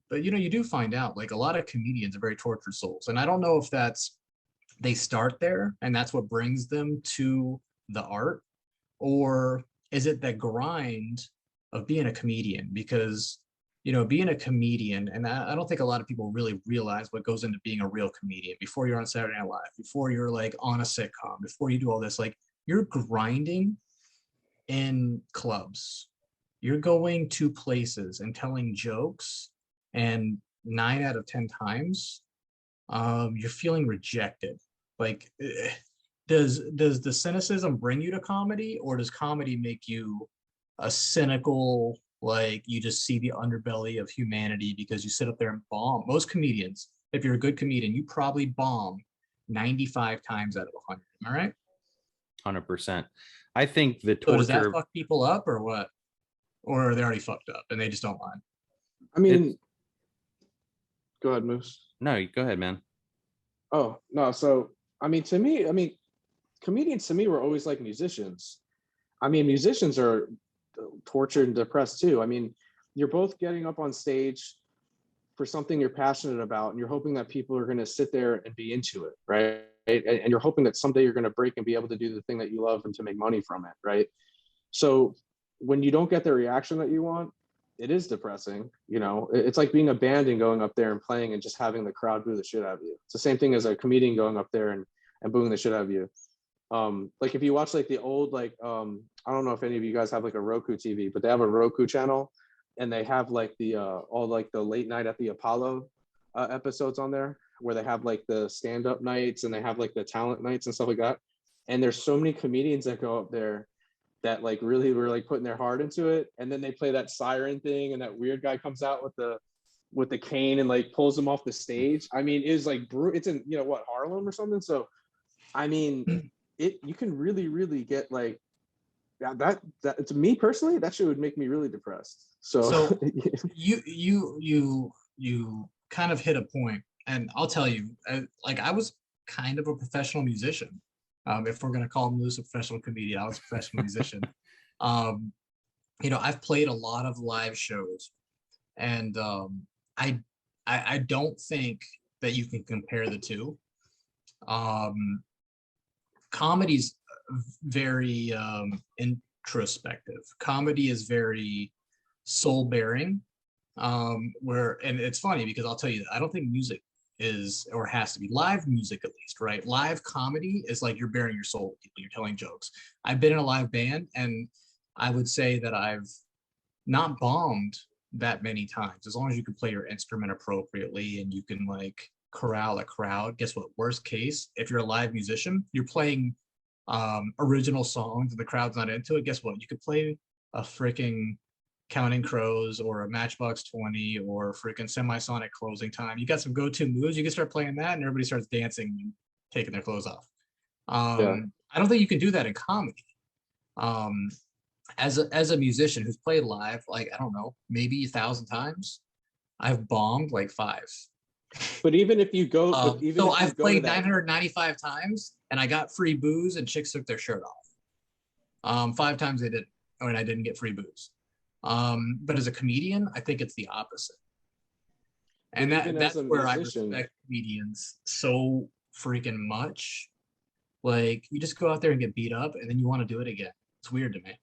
but you do find out like a lot of comedians are very tortured souls, and I don't know if that's they start there and that's what brings them to the art, or is it that grind of being a comedian? Because, being a comedian, and I don't think a lot of people really realize what goes into being a real comedian. Before you're on Saturday Night Live, before you're like on a sitcom, before you do all this, like you're grinding in clubs. You're going to places and telling jokes, and 9 out of 10 times, you're feeling rejected. Like, does the cynicism bring you to comedy, or does comedy make you a cynical, like you just see the underbelly of humanity because you sit up there and bomb? Most comedians, if you're a good comedian, you probably bomb 95 times out of 100. Am I right? 100%. I think the torture. So does that fuck people up or what? Or are they already fucked up and they just don't mind? I mean, go ahead, Moose. No, go ahead, man. Oh, no. So, to me, comedians to me were always like musicians. Musicians are tortured and depressed too. You're both getting up on stage for something you're passionate about, and you're hoping that people are going to sit there and be into it, right? And you're hoping that someday you're going to break and be able to do the thing that you love and to make money from it, right? So when you don't get the reaction that you want, it is depressing. It's like being a band and going up there and playing and just having the crowd boo the shit out of you. It's the same thing as a comedian going up there and booing the shit out of you. Like if you watch like the old, like, I don't know if any of you guys have like a Roku TV, but they have a Roku channel, and they have like the, all like the late night at the Apollo episodes on there, where they have like the stand-up nights and they have like the talent nights and stuff like that. And there's so many comedians that go up there that like really were like putting their heart into it. And then they play that siren thing, and that weird guy comes out with the cane and like pulls them off the stage. It's like, it's in, Harlem or something. So, you can really get like that to me personally, that shit would make me really depressed. So you kind of hit a point, and I'll tell you, like I was kind of a professional musician. If we're gonna call Moose a professional comedian, I was a professional musician. I've played a lot of live shows, and I don't think that you can compare the two. Comedy's very introspective. Comedy is very soul bearing. And it's funny because I'll tell you, I don't think music is or has to be live music, at least, right? Live comedy is like you're bearing your soul, you're telling jokes. I've been in a live band, and I would say that I've not bombed that many times. As long as you can play your instrument appropriately and you can like corral a crowd. Guess what? Worst case, if you're a live musician, you're playing original songs and the crowd's not into it. Guess what? You could play a freaking Counting Crows or a Matchbox 20 or freaking Semisonic Closing Time. You got some go-to moves. You can start playing that, and everybody starts dancing and taking their clothes off. I don't think you can do that in comedy. As a musician who's played live, like, I don't know, maybe 1,000 times, I've bombed like 5. But even if you go, so I've played 995 times, and I got free booze, and chicks took their shirt off. 5 times they didn't, and I didn't get free booze. But as a comedian, I think it's the opposite. And that's where I respect comedians so freaking much. Like, you just go out there and get beat up, and then you want to do it again. It's weird to me.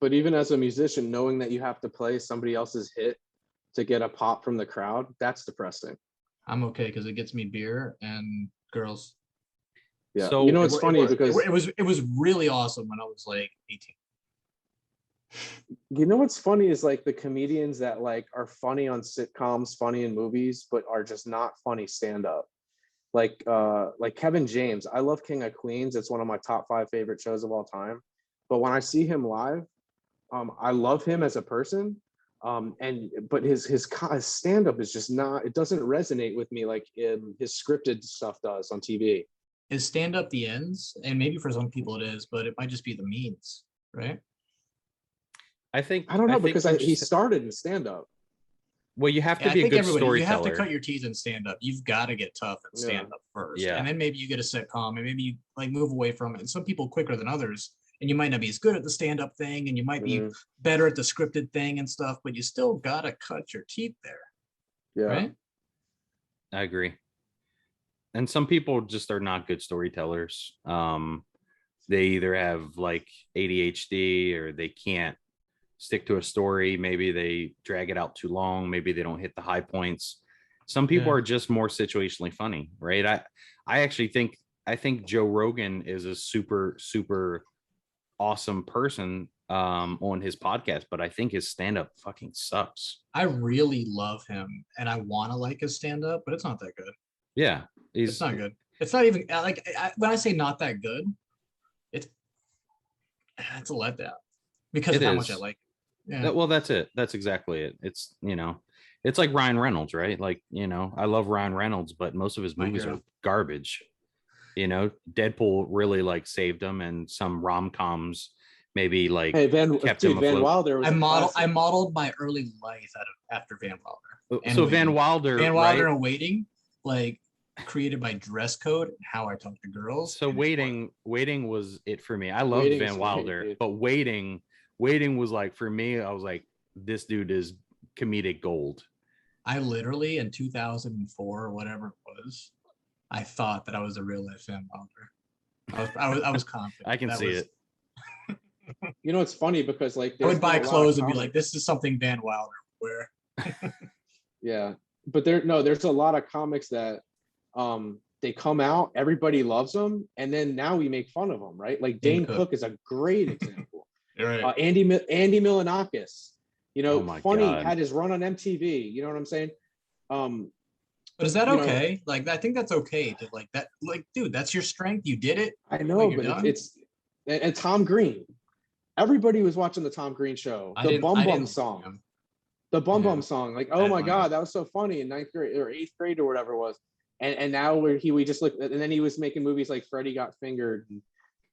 But even as a musician, knowing that you have to play somebody else's hit to get a pop from the crowd, that's depressing. I'm okay because it gets me beer and girls. Yeah. So it's funny because it was really awesome when I was like 18. You know what's funny is like the comedians that like are funny on sitcoms, funny in movies, but are just not funny stand up. Like Kevin James. I love King of Queens. It's one of my top 5 favorite shows of all time. But when I see him live, I love him as a person. But his stand up is just not. It doesn't resonate with me like his scripted stuff does on TV. Is stand up the ends? And maybe for some people it is, but it might just be the means, right? I don't know because he started in stand up. Well, you have to be a good storyteller. You have to cut your teeth in stand up. You've got to get tough at stand up first, and then maybe you get a sitcom, and maybe you like move away from it. And some people quicker than others, and you might not be as good at the stand up thing, and you might be better at the scripted thing and stuff, but you still got to cut your teeth there. Yeah, right. I agree. And some people just are not good storytellers. They either have like ADHD or they can't stick to a story. Maybe they drag it out too long. Maybe they don't hit the high points. Some people are just more situationally funny, right? I actually think Joe Rogan is a super, super awesome person on his podcast, but I think his stand-up fucking sucks. I really love him, and I want to like his stand-up, but it's not that good. Yeah, it's not good. It's not even like when I say not that good, it's a letdown because of how much I like it. Yeah. Well, that's it. That's exactly it. It's, it's like Ryan Reynolds, right? Like, I love Ryan Reynolds, but most of his movies are garbage. Deadpool really like saved him, and some rom-coms maybe like kept him afloat. Van Wilder was I modeled my early life after Van Wilder. So Van Wilder and Waiting, like created my dress code and how I talk to girls. So Waiting was it for me. I loved Van Wilder, but Waiting was like, for me, I was like, this dude is comedic gold. I literally in 2004 or whatever it was, I thought that I was a real life Van Wilder. I was confident. I can see it. It's funny because like I would buy clothes and be like, this is something Van Wilder would wear. Yeah, but there's a lot of comics that they come out, everybody loves them, and then now we make fun of them, right? Like Dane Cook is a great example. Right. Andy Milonakis, funny, God. had his run on MTV. You know what I'm saying? But is that okay? Like, I think that's okay to like that. Like, dude, that's your strength. You did it. I know, but it's Tom Green. Everybody was watching the Tom Green show. The Bum Bum song. The Bum Bum song. Like, oh my God, that was so funny in 9th grade or 8th grade or whatever it was. and now we just look, and then he was making movies like Freddy Got Fingered, and,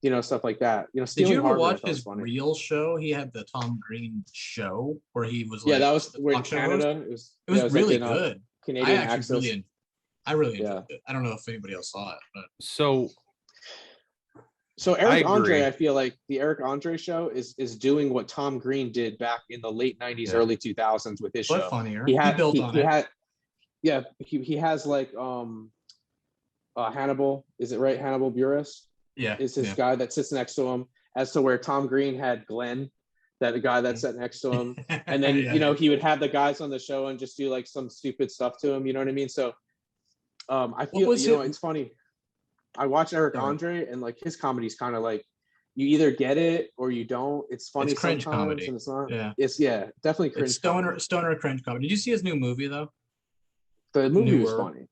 you know, stuff like that. You know, Did you ever Harvard, watch his real show? He had the Tom Green show where he was like, that was in Canada. It was really good. Canadian I access. I really enjoyed it. I don't know if anybody else saw it, but so Eric Andre, I feel like the Eric Andre show is doing what Tom Green did back in the late 90s, early 2000s with his show. But funnier. He built on it. He has like Hannibal, is it right? Hannibal Buress? Yeah. Is his guy that sits next to him, as to where Tom Green had Glenn, that guy that sat next to him. And then, you know, he would have the guys on the show and just do like some stupid stuff to him. You know what I mean? So I feel, you know, it's funny. I watch Eric Andre, and like his comedy's kind of like, you either get it or you don't. It's funny, it's cringe sometimes, comedy. And it's not. Yeah, it's definitely cringe. It's stoner cringe comedy. Did you see his new movie though? The movie was funny.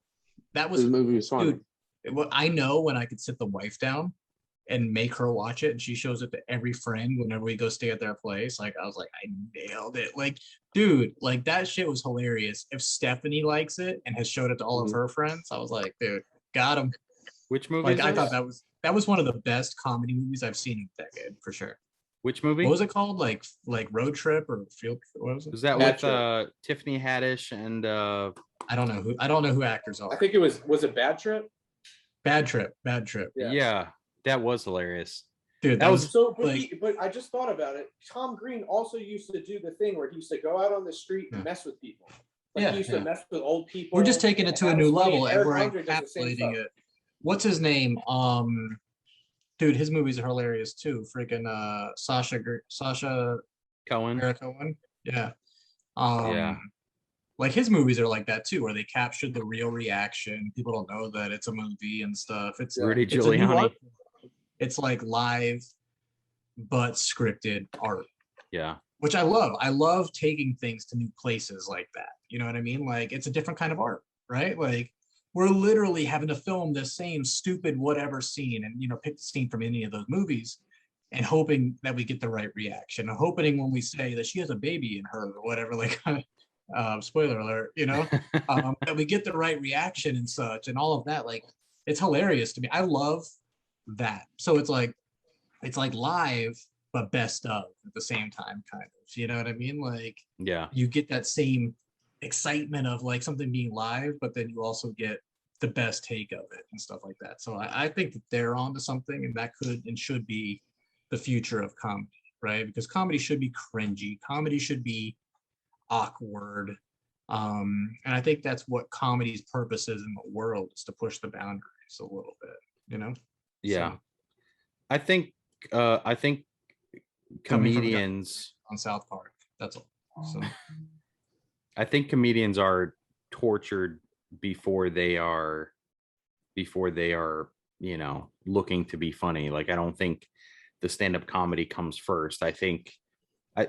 The movie was funny. Dude, what I know, when I could sit the wife down and make her watch it, and she shows it to every friend whenever we go stay at their place. Like, I was like, I nailed it. Like, dude, like that shit was hilarious. If Stephanie likes it and has showed it to all of her friends, I was like, dude, got him. Which movie? Like, I thought that was one of the best comedy movies I've seen in a decade, for sure. Which movie? What was it called? Like Road Trip or Field? What was it? Was that with Tiffany Haddish and I don't know who actors are. I think it was it Bad Trip? Bad Trip. Yeah, that was hilarious. Dude, that was so. But I just thought about it. Tom Green also used to do the thing where he used to go out on the street and mess with people. Like he used to mess with old people. We're just taking it to a new level, and we're encapsulating it. What's his name? Dude, his movies are hilarious too. Freaking Sasha Cohen. Yeah. Like his movies are like that too, where they captured the real reaction. People don't know that it's a movie and stuff. It's Rudy Giuliani. It's like live but scripted art. Yeah. Which I love. I love taking things to new places like that. You know what I mean? Like, it's a different kind of art, right? Like, we're literally having to film the same stupid whatever scene and, you know, pick the scene from any of those movies and hoping that we get the right reaction. And hoping when we say that she has a baby in her or whatever, like, spoiler alert, you know, that we get the right reaction and such and all of that. Like, it's hilarious to me. I love that. So it's like live, but best of at the same time, kind of, you know what I mean? Like, yeah, you get that same excitement of like something being live, but then you also get the best take of it and stuff like that. So I think that they're onto something, and that could and should be the future of comedy, right? Because comedy should be cringy. Comedy should be awkward. And I think that's what comedy's purpose is in the world, is to push the boundaries a little bit, you know? Yeah. So, I think comedians on South Park, that's all. So I think comedians are tortured before they are, you know, looking to be funny. Like, I don't think the stand-up comedy comes first. I think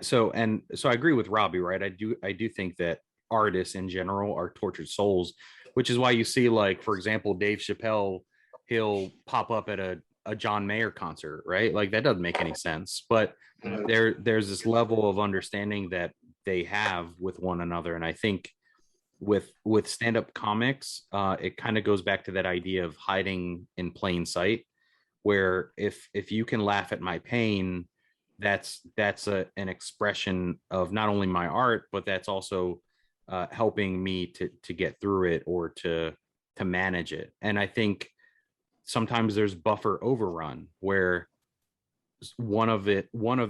so I agree with Robbie, right? I do think that artists in general are tortured souls, which is why you see, like, for example, Dave Chappelle, he'll pop up at a John Mayer concert, right? Like, that doesn't make any sense, but there's this level of understanding that they have with one another. And I think with stand-up comics, it kind of goes back to that idea of hiding in plain sight, where if you can laugh at my pain, that's an expression of not only my art, but that's also helping me to get through it or to manage it. And I think sometimes there's buffer overrun, where one of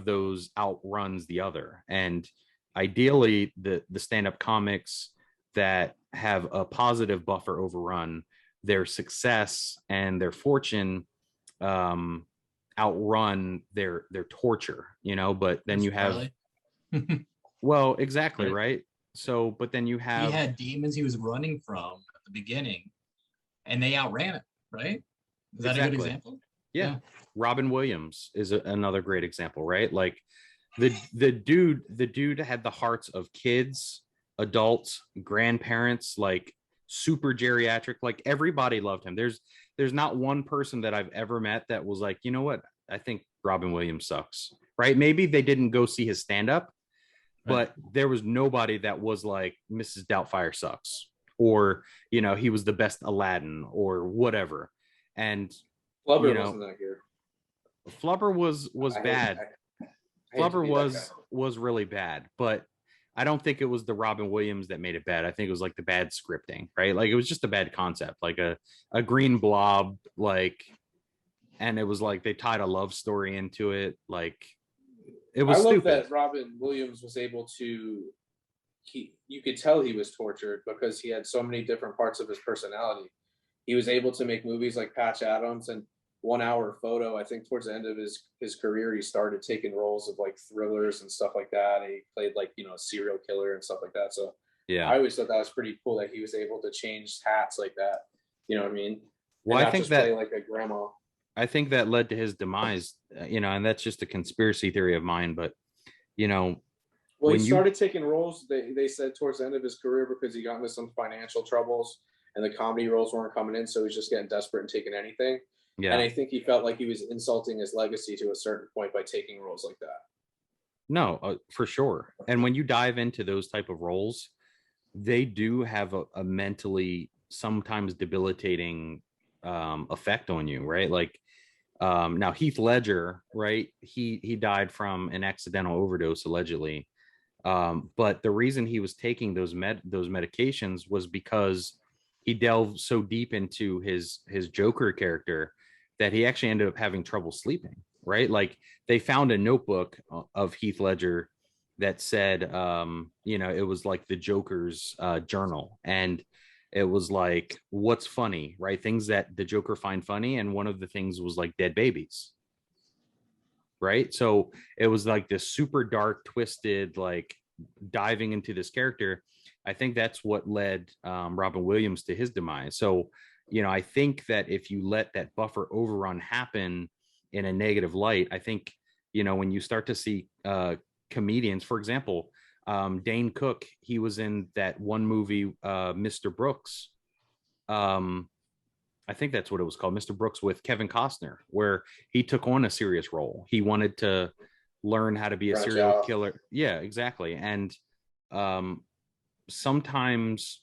those outruns the other. And ideally, the stand-up comics that have a positive buffer overrun, their success and their fortune outrun their torture, you know. But then you have well, exactly, right? So, but then you have, he had demons he was running from at the beginning, and they outran it, right? Is that a good example? Yeah. Robin Williams is another great example, right? Like, the dude had the hearts of kids, adults, grandparents, like super geriatric. Like, everybody loved him. There's not one person that I've ever met that was like, you know what, I think Robin Williams sucks, right? Maybe they didn't go see his stand-up, but there was nobody that was like, Mrs. Doubtfire sucks, or, you know, he was the best Aladdin or whatever. And, Flubber you know, wasn't that good. Flubber was I hate- bad. I hate to Flubber be that guy. was really bad, but I don't think it was the Robin Williams that made it bad. I think it was like the bad scripting, right? Like it was just a bad concept, like a green blob, like, and it was like they tied a love story into it. Like it was I love stupid. that Robin Williams was able to. You could tell he was tortured because he had so many different parts of his personality. He was able to make movies like Patch Adams and 1 Hour Photo. I think towards the end of his career, he started taking roles of like thrillers and stuff like that. He played like, you know, a serial killer and stuff like that. So Yeah. I always thought that was pretty cool that he was able to change hats like that. You know what I mean? Well, and I think just that play like a grandma. I think that led to his demise, you know, and that's just a conspiracy theory of mine. But, you know, Well, when he you- started taking roles, they said towards the end of his career because he got into some financial troubles and the comedy roles weren't coming in. So he's just getting desperate and taking anything. yeah, And I think he felt like he was insulting his legacy to a certain point by taking roles like that. no, for sure. And when you dive into those type of roles, they do have a mentally sometimes debilitating effect on you, right? Like now Heath Ledger, right? He died from an accidental overdose allegedly. But the reason he was taking those medications was because he delved so deep into his Joker character that he actually ended up having trouble sleeping, right? Like they found a notebook of Heath Ledger that said, you know, it was like the Joker's journal. And it was like, what's funny, right? Things that the Joker find funny. And one of the things was like dead babies. Right. So it was like this super dark, twisted, like diving into this character. I think that's what led Robin Williams to his demise. So, you know, I think that if you let that buffer overrun happen in a negative light, I think, you know, when you start to see comedians, for example, Dane Cook, he was in that one movie, Mr. Brooks. I think that's what it was called, Mr. Brooks, with Kevin Costner, where he took on a serious role. He wanted to learn how to be a Branch serial out. killer. Yeah, exactly. And sometimes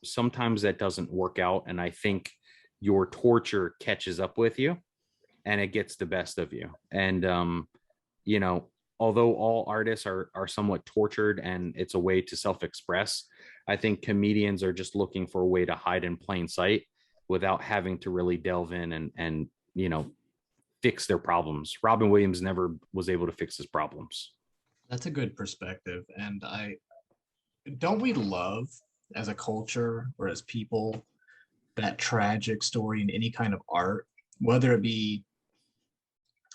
that doesn't work out. And I think your torture catches up with you and it gets the best of you. And, you know, although all artists are somewhat tortured and it's a way to self-express, I think comedians are just looking for a way to hide in plain sight without having to really delve in and you know, fix their problems. Robin Williams never was able to fix his problems. That's a good perspective. And don't we love as a culture or as people that tragic story in any kind of art, whether it be,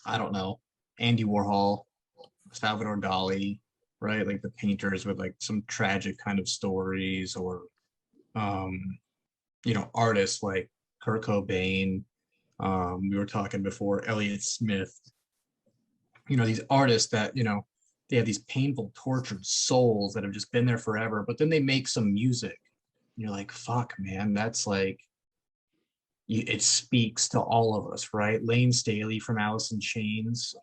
I don't know, Andy Warhol, Salvador Dali, right? Like the painters with like some tragic kind of stories, or you know, artists like Kurt Cobain. We were talking before, Elliott Smith. You know, these artists that, you know, they have these painful, tortured souls that have just been there forever, but then they make some music. And you're like, fuck, man, that's like, it speaks to all of us, right? Lane Staley from Alice in Chains.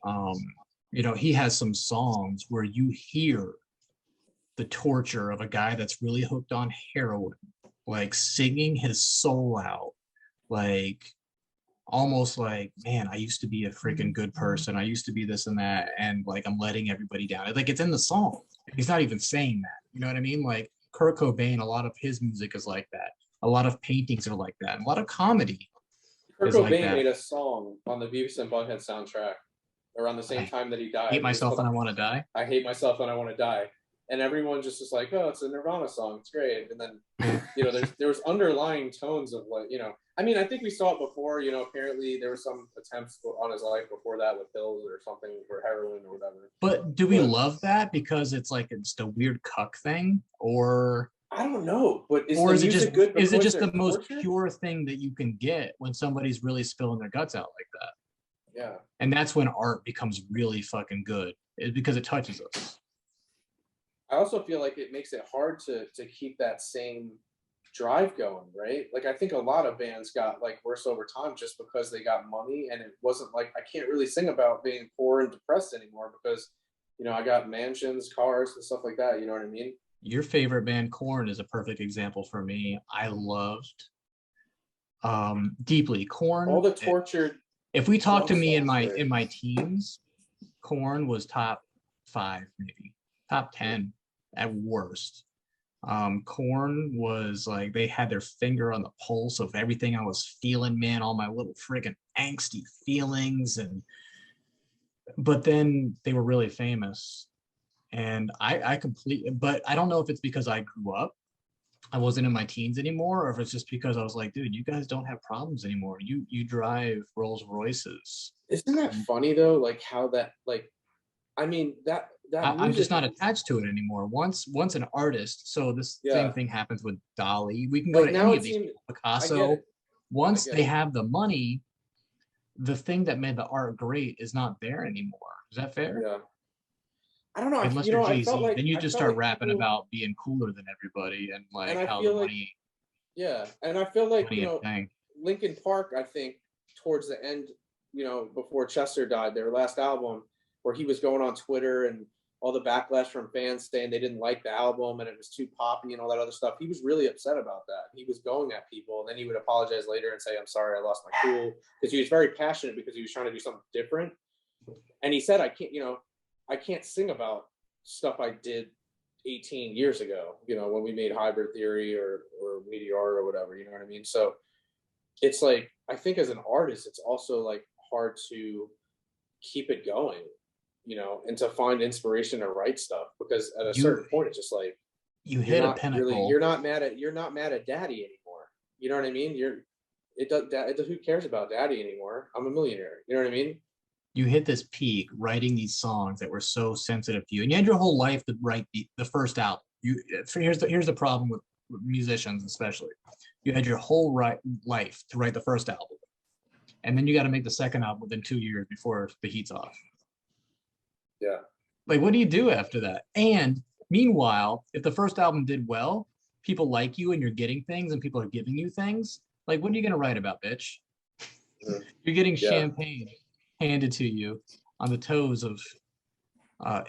You know, he has some songs where you hear the torture of a guy that's really hooked on heroin, like singing his soul out, like almost like, man, I used to be a freaking good person. I used to be this and that, and like I'm letting everybody down. Like it's in the song. He's not even saying that. You know what I mean? Like Kurt Cobain, a lot of his music is like that. A lot of paintings are like that. And a lot of comedy. Kurt is Cobain like that. made a song on the Beavis and Butthead soundtrack around the same time that he died. Hate myself and I want to die. I hate myself and I want to die. And everyone just was like, oh, it's a Nirvana song. It's great. And then, you know, there was underlying tones of what, you know, I mean, I think we saw it before, you know, apparently there were some attempts on his life before that with pills or something, or heroin or whatever. But do we love that because it's like it's a weird cuck thing, or I don't know, but is it just good? is it just the they're most tortured? pure thing that you can get when somebody's really spilling their guts out like that? Yeah. And that's when art becomes really fucking good, is because it touches us. I also feel like it makes it hard to keep that same drive going, right? Like I think a lot of bands got like worse over time just because they got money, and it wasn't like I can't really sing about being poor and depressed anymore because, you know, I got mansions, cars, and stuff like that. You know what I mean? Your favorite band, Korn, is a perfect example for me. I loved deeply Korn. All the tortured. If we talk to me in songs my teens, Korn was top 5, maybe top 10 at worst. Korn was like, they had their finger on the pulse of everything I was feeling, man, all my little friggin' angsty feelings. But then they were really famous, and I completely, but I don't know if it's because I grew up, I wasn't in my teens anymore, or if it's just because I was like, dude, you guys don't have problems anymore. You drive Rolls Royces. Isn't that funny though? Like how that, like, I mean, that I'm just music, not attached to it anymore. Once an artist, so this Yeah. same thing happens with Dali. We can go like to now any it of these seems, people, I get Picasso. it. Once get they it. have the money, the thing that made the art great is not there anymore. Is that fair? Yeah. I don't know. Unless You you're know, I Jay-Z, felt like then you I just felt start like rapping people, about being cooler than everybody and and like I how the feel like, money yeah, and I feel like, money you is know, thing. Linkin Park, I think towards the end, you know, before Chester died, their last album, where he was going on Twitter and all the backlash from fans saying they didn't like the album and it was too poppy and all that other stuff. He was really upset about that. He was going at people, and then he would apologize later and say, "I'm sorry, I lost my cool," because he was very passionate because he was trying to do something different. And he said, I can't sing about stuff I did 18 years ago, you know, when we made Hybrid Theory or Meteor or whatever, you know what I mean? So it's like, I think as an artist, it's also like hard to keep it going, you know, and to find inspiration to write stuff, because at a You certain point, it's just like, you hit a pinnacle. you're not mad at daddy anymore. You know what I mean? Who cares about daddy anymore? I'm a millionaire. You know what I mean? You hit this peak writing these songs that were so sensitive to you, and you had your whole life to write the first album. Here's the problem with musicians, especially. You had your whole life to write the first album, and then you got to make the second album within 2 years before the heat's off. Yeah. Like, what do you do after that? And meanwhile, if the first album did well, people like you and you're getting things and people are giving you things. Like, what are you gonna write about, bitch? You're getting champagne handed to you on the toes of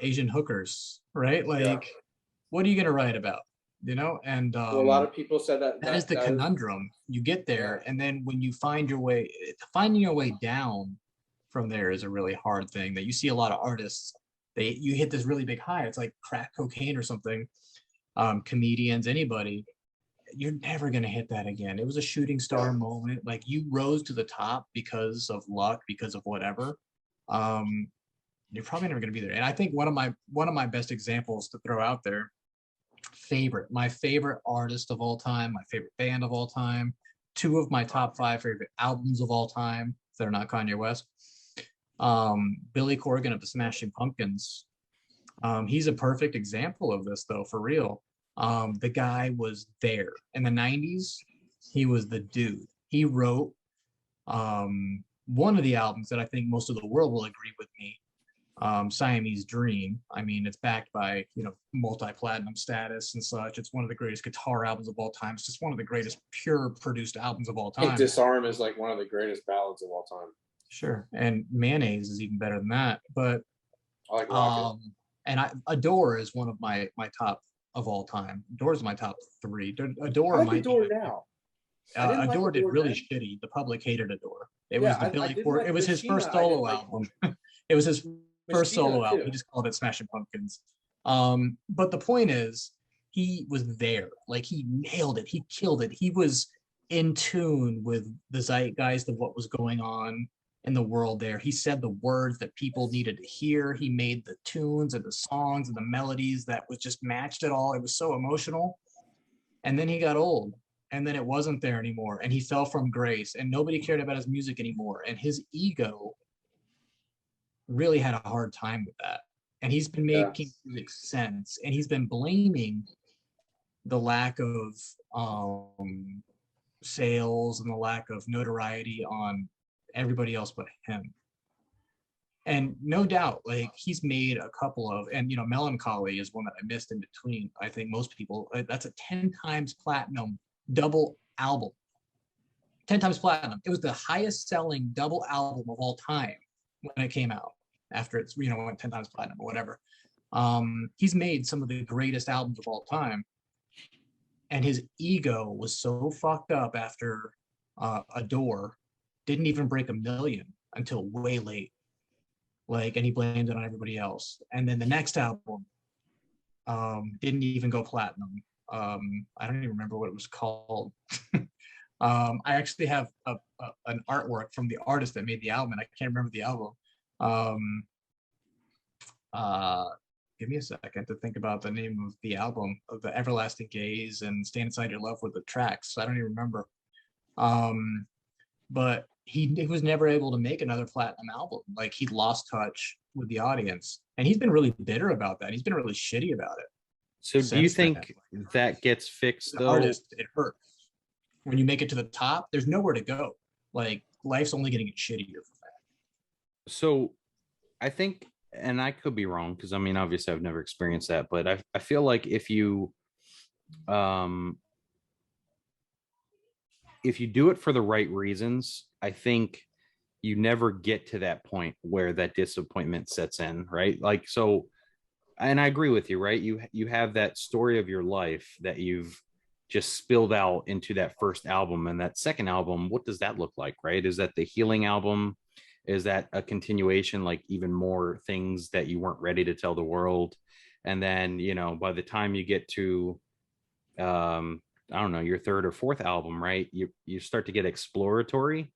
Asian hookers, right? Like, what are you gonna write about? You know, and Well, a lot of people said that is the conundrum. You get there, and then when you finding your way down from there is a really hard thing. That you see a lot of artists, you hit this really big high. It's like crack cocaine or something. Comedians, anybody, you're never gonna hit that again. It was a shooting star moment. Like, you rose to the top because of luck, because of whatever. You're probably never gonna be there. And I think one of my best examples to throw out there, my favorite artist of all time, my favorite band of all time, 2 of my top 5 favorite albums of all time that are not Kanye West. Billy Corgan of the Smashing Pumpkins. He's a perfect example of this, though, for real. The guy was there in the 90s. He was the dude. He wrote one of the albums that I think most of the world will agree with me, Siamese Dream. I mean, it's backed by, you know, multi-platinum status and such. It's one of the greatest guitar albums of all time. It's just one of the greatest pure produced albums of all I think time. Disarm is like one of the greatest ballads of all time. Sure. And Mayonnaise is even better than that. But I like Rocket. and Adore is one of my top of all time. Adore is my top 3. Adore I like might Adore be, now. I didn't like Adore did Adore really then. shitty. The public hated Adore. It Yeah, was the I Billy didn't Corgan. like It was his Machina, first I didn't solo like- album. It was his first Machina, solo album. too. He just called it Smashing Pumpkins. But the point is, he was there. Like, he nailed it. He killed it. He was in tune with the zeitgeist of what was going on in the world there. He said the words that people needed to hear. He made the tunes and the songs and the melodies that was just matched it all. It was so emotional. And then he got old, and then it wasn't there anymore. And he fell from grace, and nobody cared about his music anymore. And his ego really had a hard time with that. And he's been making music since, and he's been blaming the lack of sales and the lack of notoriety on everybody else but him. And no doubt, like, he's made a couple of, and, you know, Melancholy is one that I missed in between. I think most people, that's a 10 times platinum double album. 10 times platinum. It was the highest selling double album of all time when it came out, after it's, you know, went 10 times platinum or whatever. He's made some of the greatest albums of all time, and his ego was so fucked up after Adore, didn't even break 1 million until way late. Like, and he blamed it on everybody else. And then the next album didn't even go platinum. I don't even remember what it was called. I actually have an artwork from the artist that made the album, and I can't remember the album. Give me a second to think about the name of the album, of the Everlasting Gaze and Stand Inside Your Love with the tracks. I don't even remember. But he was never able to make another platinum album. Like, he lost touch with the audience, and he's been really bitter about that. He's been really shitty about it. So do you think that gets fixed though? Artist, it hurts. When you make it to the top, there's nowhere to go. Like, life's only getting shittier for that. So I think, and I could be wrong, because I mean, obviously I've never experienced that, but I feel like if you do it for the right reasons, I think you never get to that point where that disappointment sets in, right? Like, so, and I agree with you, right? You have that story of your life that you've just spilled out into that first album, and that second album, what does that look like, right? Is that the healing album? Is that a continuation, like even more things that you weren't ready to tell the world? And then, you know, by the time you get to I don't know, your third or fourth album, right, you start to get exploratory.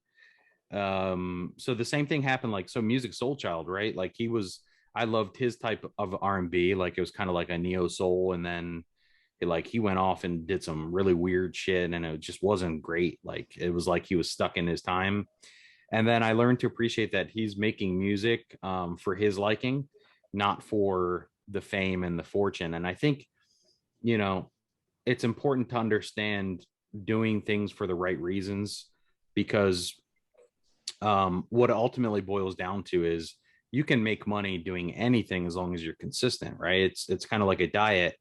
So the same thing happened, like, so Music Soul Child, right? Like, I loved his type of R&B. Like, it was kind of like a neo soul, and then he went off and did some really weird shit, and it just wasn't great. Like, it was like he was stuck in his time. And then I learned to appreciate that he's making music for his liking, not for the fame and the fortune. And I think, you know, it's important to understand doing things for the right reasons, because what it ultimately boils down to is you can make money doing anything as long as you're consistent, right? It's kind of like a diet.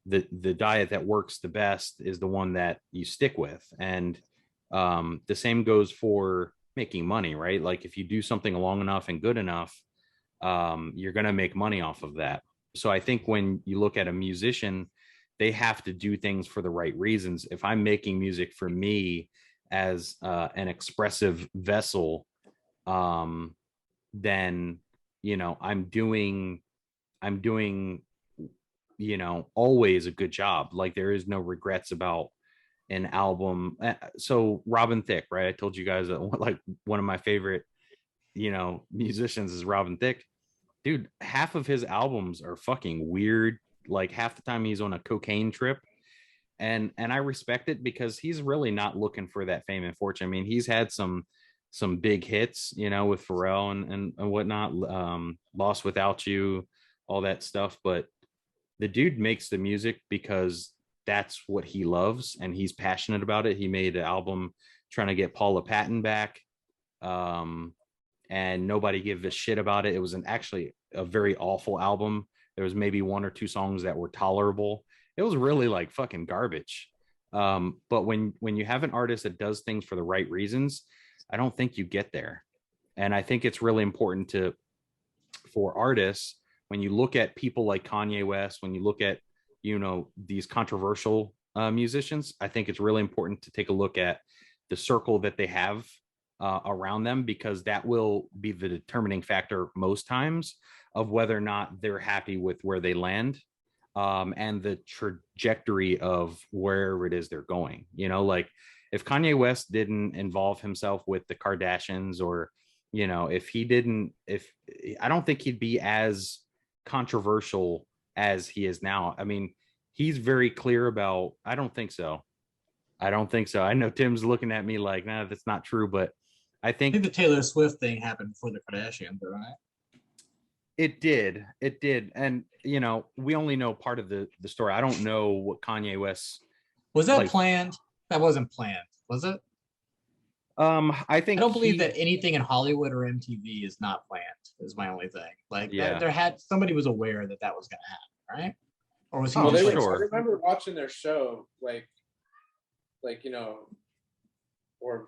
The diet that works the best is the one that you stick with. And the same goes for making money, right? Like, if you do something long enough and good enough, you're going to make money off of that. So I think when you look at a musician, they have to do things for the right reasons. If I'm making music for me as an expressive vessel, then, you know, I'm doing, you know, always a good job. Like, there is no regrets about an album. So Robin Thicke, right? I told you guys that, like, one of my favorite, you know, musicians is Robin Thicke. Dude, half of his albums are fucking weird. Like, half the time he's on a cocaine trip, and I respect it, because he's really not looking for that fame and fortune. I mean, he's had some big hits, you know, with Pharrell and whatnot, Lost Without You, all that stuff. But the dude makes the music because that's what he loves, and he's passionate about it. He made an album trying to get Paula Patton back, and nobody gave a shit about it. It was actually a very awful album. There was maybe one or two songs that were tolerable. It was really like fucking garbage. But when you have an artist that does things for the right reasons, I don't think you get there. And I think it's really important for artists, when you look at people like Kanye West, when you look at, you know, these controversial musicians, I think it's really important to take a look at the circle that they have around them, because that will be the determining factor most times of whether or not they're happy with where they land, and the trajectory of wherever it is they're going. You know, like, if Kanye West didn't involve himself with the Kardashians, or, you know, I don't think he'd be as controversial as he is now. I mean, he's very clear about, I don't think so. I know Tim's looking at me like, nah, that's not true, but I think the Taylor Swift thing happened before the Kardashians, right? It did. And, you know, we only know part of the story. I don't know what Kanye West. Was that planned? That wasn't planned, was it? I think I don't believe that anything in Hollywood or MTV is not planned, is my only thing. Like, yeah. Somebody was aware that was going to happen, right? Or was he just sure? I remember watching their show, like, you know, or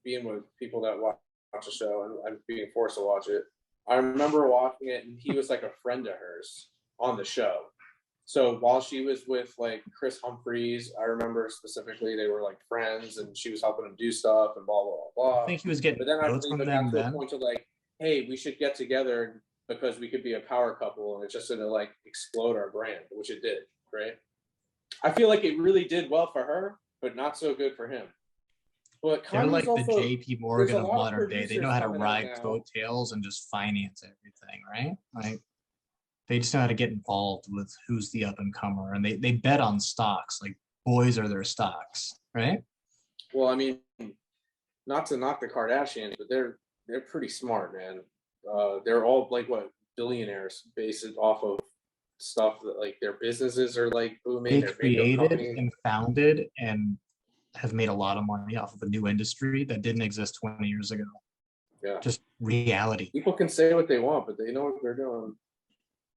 being with people that watch a show and being forced to watch it. I remember watching it, and he was like a friend of hers on the show. So while she was with like Chris Humphries, I remember specifically they were like friends and she was helping him do stuff and blah, blah, blah, blah. I think he was getting But then I notes believe from it got them to a then. point of like, hey, we should get together because we could be a power couple, and it's just gonna like explode our brand, which it did, right? I feel like it really did well for her, but not so good for him. But They're Kanye's like the also, JP Morgan there's a of lot of modern day. They know producers how to coming out ride now. coattails and just finance everything, right? Like they just know how to get involved with who's the up and comer, and they bet on stocks. Like boys are their stocks, right? Well, I mean, not to knock the Kardashians, but they're pretty smart, man. They're all like what billionaires based it off of stuff that like their businesses are like booming. They Their makeup created companies. and founded and have made a lot of money off of a new industry that didn't exist 20 years ago. Yeah, Just reality. people can say what they want, but they know what they're doing.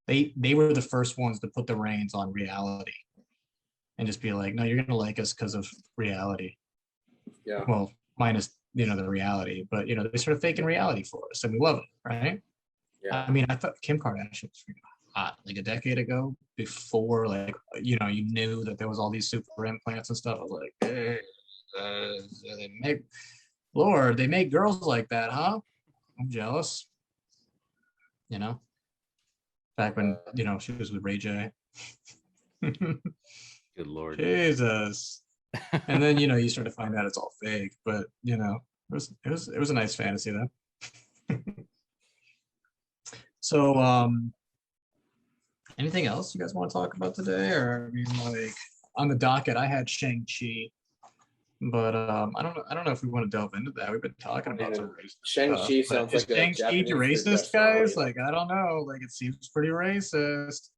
They were the first ones to put the reins on reality and just be like, no, you're gonna like us because of reality. Yeah, Well, minus the reality, but they started faking reality for us, and we love it, right? yeah. I mean, I thought Kim Kardashian was freaking hot like a decade ago, before like you knew that there was all these super implants and stuff. I was like, hey, they make girls like that, huh? I'm jealous. Back when she was with Ray J. Good Lord. Jesus. And then you start to find out it's all fake, but it was a nice fantasy though. So anything else you guys want to talk about today? Or I mean, like on the docket I had Shang-Chi, but I don't know if we want to delve into that. We've been talking about some racist Shang-Chi stuff, sounds like a Shang-Chi Japanese racist, restaurant. guys? Like I don't know, like it seems pretty racist.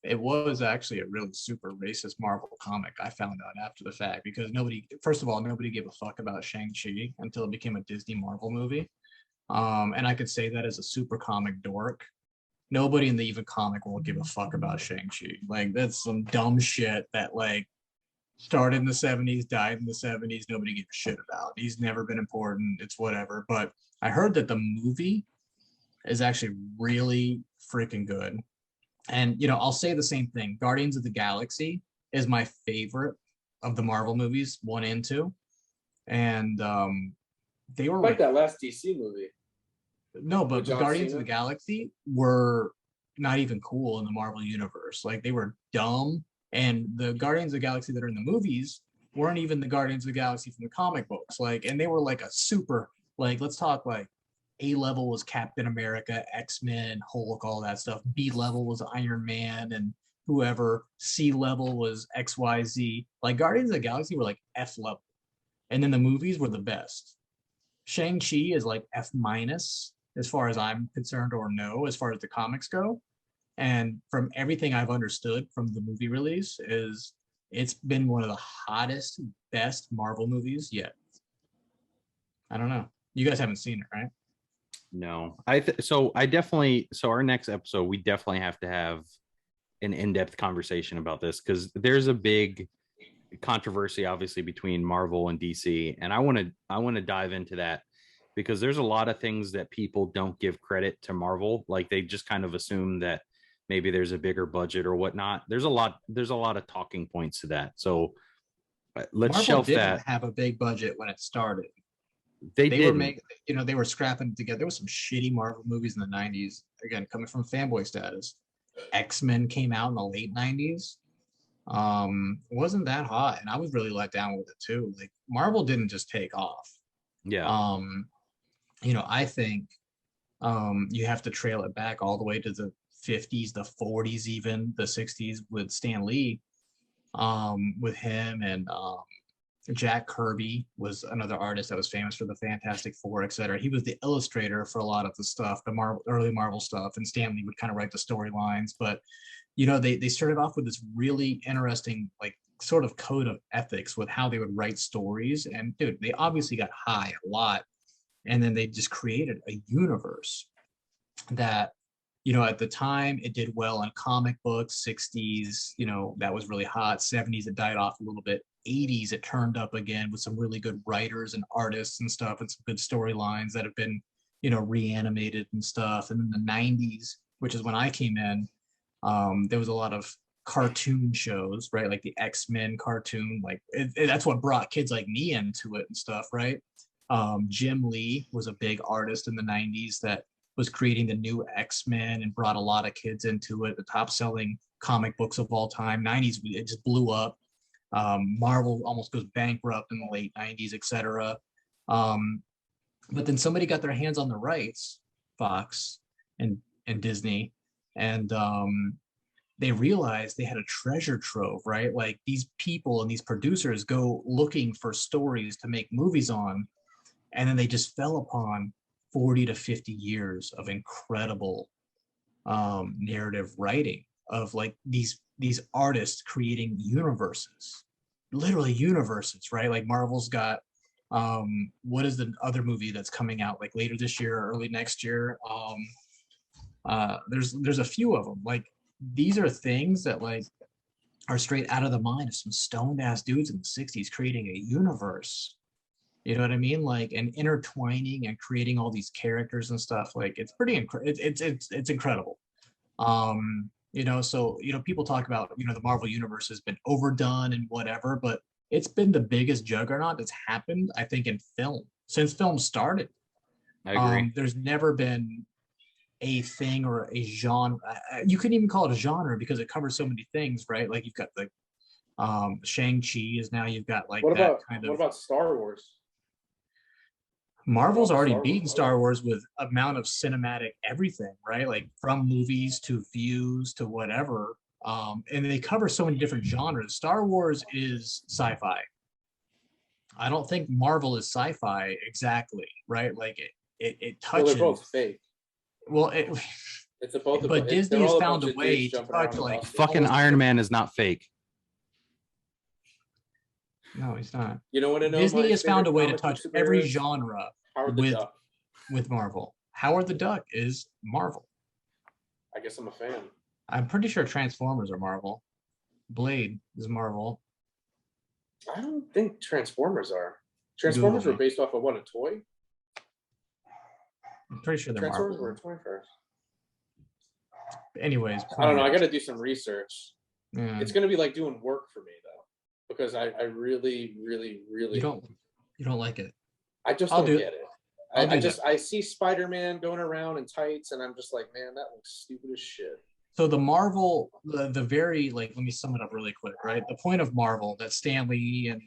It was actually a really super racist Marvel comic, I found out after the fact, because first of all, nobody gave a fuck about Shang-Chi until it became a Disney Marvel movie. And I could say that as a super comic dork. Nobody in the even comic world give a fuck about Shang-Chi. Like that's some dumb shit that like started in the 70s, died in the 70s. Nobody gives a shit about. He's never been important. It's whatever. But I heard that the movie is actually really freaking good. And I'll say the same thing. Guardians of the Galaxy is my favorite of the Marvel movies, 1 and 2. And they were like that last DC movie. No, but With John Guardians Cena? of the Galaxy were not even cool in the Marvel universe. Like they were dumb, and the Guardians of the Galaxy that are in the movies weren't even the Guardians of the Galaxy from the comic books. Like, and they were like a super, like, let's talk like A level was Captain America, X-Men, Hulk, all that stuff. B level was Iron Man and whoever. C level was XYZ. Like Guardians of the Galaxy were like F level. And then the movies were the best. Shang-Chi is like F minus as far as I'm concerned, or no, as far as the comics go. And from everything I've understood from the movie release it's been one of the hottest, best Marvel movies yet. I don't know. You guys haven't seen it, right? No, so our next episode, we definitely have to have an in-depth conversation about this, because there's a big controversy obviously between Marvel and DC, and I want to dive into that, because there's a lot of things that people don't give credit to Marvel. Like they just kind of assume that maybe there's a bigger budget or whatnot. There's a lot of talking points to that. So let's Marvel shelf didn't that. have a big budget when it started. They were didn't. making, they were scrapping together. There was some shitty Marvel movies in the 90s. Again, coming from fanboy status. X-Men came out in the late 90s. It wasn't that hot, and I was really let down with it too. Like Marvel didn't just take off. Yeah. I think you have to trail it back all the way to the 50s, the 40s, even the 60s with Stan Lee, with him, and Jack Kirby was another artist that was famous for the Fantastic Four, etc. He was the illustrator for a lot of the stuff, the early Marvel stuff, and Stan Lee would kind of write the storylines. But they started off with this really interesting, like, sort of code of ethics with how they would write stories. And dude, they obviously got high a lot, and then they just created a universe that, at the time it did well in comic books. 60s, that was really hot. 70s it died off a little bit. 80s it turned up again with some really good writers and artists and stuff, and some good storylines that have been reanimated and stuff. And then the 90s, which is when I came in, There was a lot of cartoon shows, right? Like the X-Men cartoon, like that's what brought kids like me into it and stuff, right? Jim Lee was a big artist in the 90s that was creating the new X-Men and brought a lot of kids into it. The top selling comic books of all time. 90s, it just blew up. Marvel almost goes bankrupt in the late 90s, etc. But then somebody got their hands on the rights, Fox and Disney, and they realized they had a treasure trove, right? Like these people and these producers go looking for stories to make movies on, and then they just fell upon 40 to 50 years of incredible narrative writing of like these artists creating universes, literally universes, right? Like Marvel's got what is the other movie that's coming out like later this year or early next year? There's a few of them. Like these are things that like are straight out of the mind of some stoned ass dudes in the 60s creating a universe. You know what I mean? Like, and intertwining and creating all these characters and stuff. Like it's pretty it's incredible. You know, so you know, people talk about, you know, the Marvel universe has been overdone and whatever, but it's been the biggest juggernaut that's happened, I think, in film since film started. I agree. There's never been a thing or a genre. You couldn't even call it a genre because it covers so many things, right? Like you've got the Shang-Chi is now, you've got like What that about kind of. what about Star Wars? Marvel's already Star Wars? beaten Star Wars with amount of cinematic everything, right? Like from movies to views to whatever. And they cover so many different genres. Star Wars is sci-fi. I don't think Marvel is sci-fi exactly, right? Like it touches. Well, they're both fake. Well, It's a both. but Disney has found a way to touch like Fucking Iron Man is not fake. No, he's not. You know what? Disney has found a way to touch every genre with Marvel. Howard the Duck is Marvel. I guess I'm a fan. I'm pretty sure Transformers are Marvel. Blade is Marvel. I don't think Transformers are. Transformers were based off of what, a toy? I'm pretty sure they're Transformers Marvel. were a toy first. Anyways, I don't know. I got to do some research. Yeah. It's going to be like doing work for me though, because I really You don't like it. I just don't get it. I see Spider-Man going around in tights, and I'm just like, man, that looks stupid as shit. So the Marvel, the very, like, let me sum it up really quick, right? The point of Marvel that Stan Lee and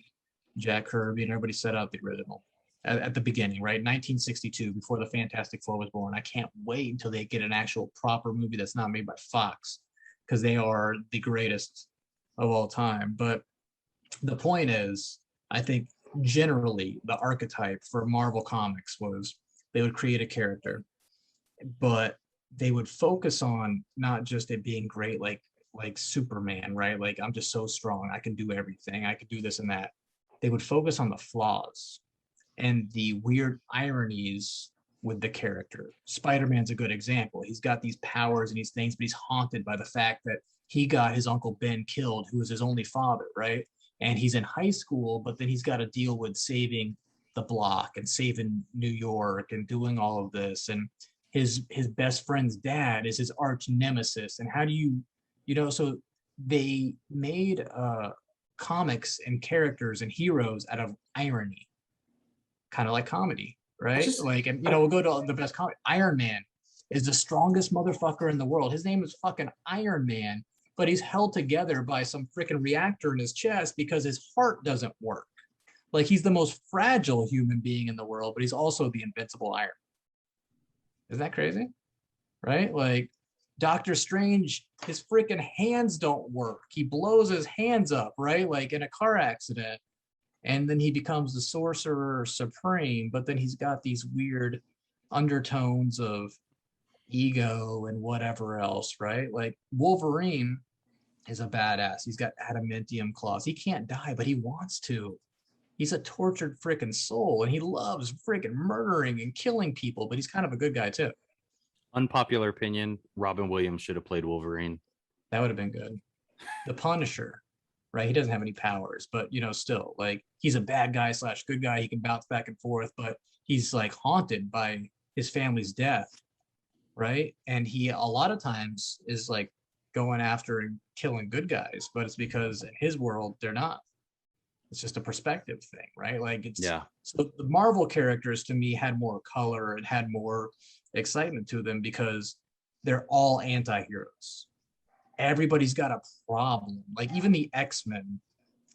Jack Kirby and everybody set out the original at the beginning, right? 1962, before the Fantastic Four was born. I can't wait until they get an actual proper movie that's not made by Fox, because they are the greatest of all time. But the point is, I think generally the archetype for Marvel Comics was they would create a character, but they would focus on not just it being great, like Superman, right? Like, I'm just so strong, I can do everything, I could do this and that. They would focus on the flaws and the weird ironies with the character. Spider-Man's a good example. He's got these powers and these things, but he's haunted by the fact that he got his Uncle Ben killed, who was his only father, right? And he's in high school, but then he's got to deal with saving the block and saving New York and doing all of this. And his best friend's dad is his arch nemesis. And how do you know, so they made comics and characters and heroes out of irony, kind of like comedy, right? Like, and you know, we'll go to the best comedy. Iron Man is the strongest motherfucker in the world. His name is fucking Iron Man, but he's held together by some freaking reactor in his chest because his heart doesn't work. Like, he's the most fragile human being in the world, but he's also the invincible Iron. Isn't that crazy? Right? Like, Doctor Strange, his freaking hands don't work. He blows his hands up, right? Like in a car accident. And then he becomes the Sorcerer Supreme, but then he's got these weird undertones of ego and whatever else, right? Like Wolverine is a badass. He's got adamantium claws. He can't die, but he wants to. He's a tortured freaking soul, and he loves freaking murdering and killing people, but he's kind of a good guy too. Unpopular opinion, Robin Williams should have played Wolverine. That would have been good. The Punisher, right? He doesn't have any powers, but you know, still, like, he's a bad guy / good guy. He can bounce back and forth, but he's like haunted by his family's death, right? And he a lot of times is like going after and killing good guys, but it's because in his world they're not. It's just a perspective thing, right? Like it's so the Marvel characters to me had more color and had more excitement to them because they're all anti-heroes. Everybody's got a problem. Like even the X-Men,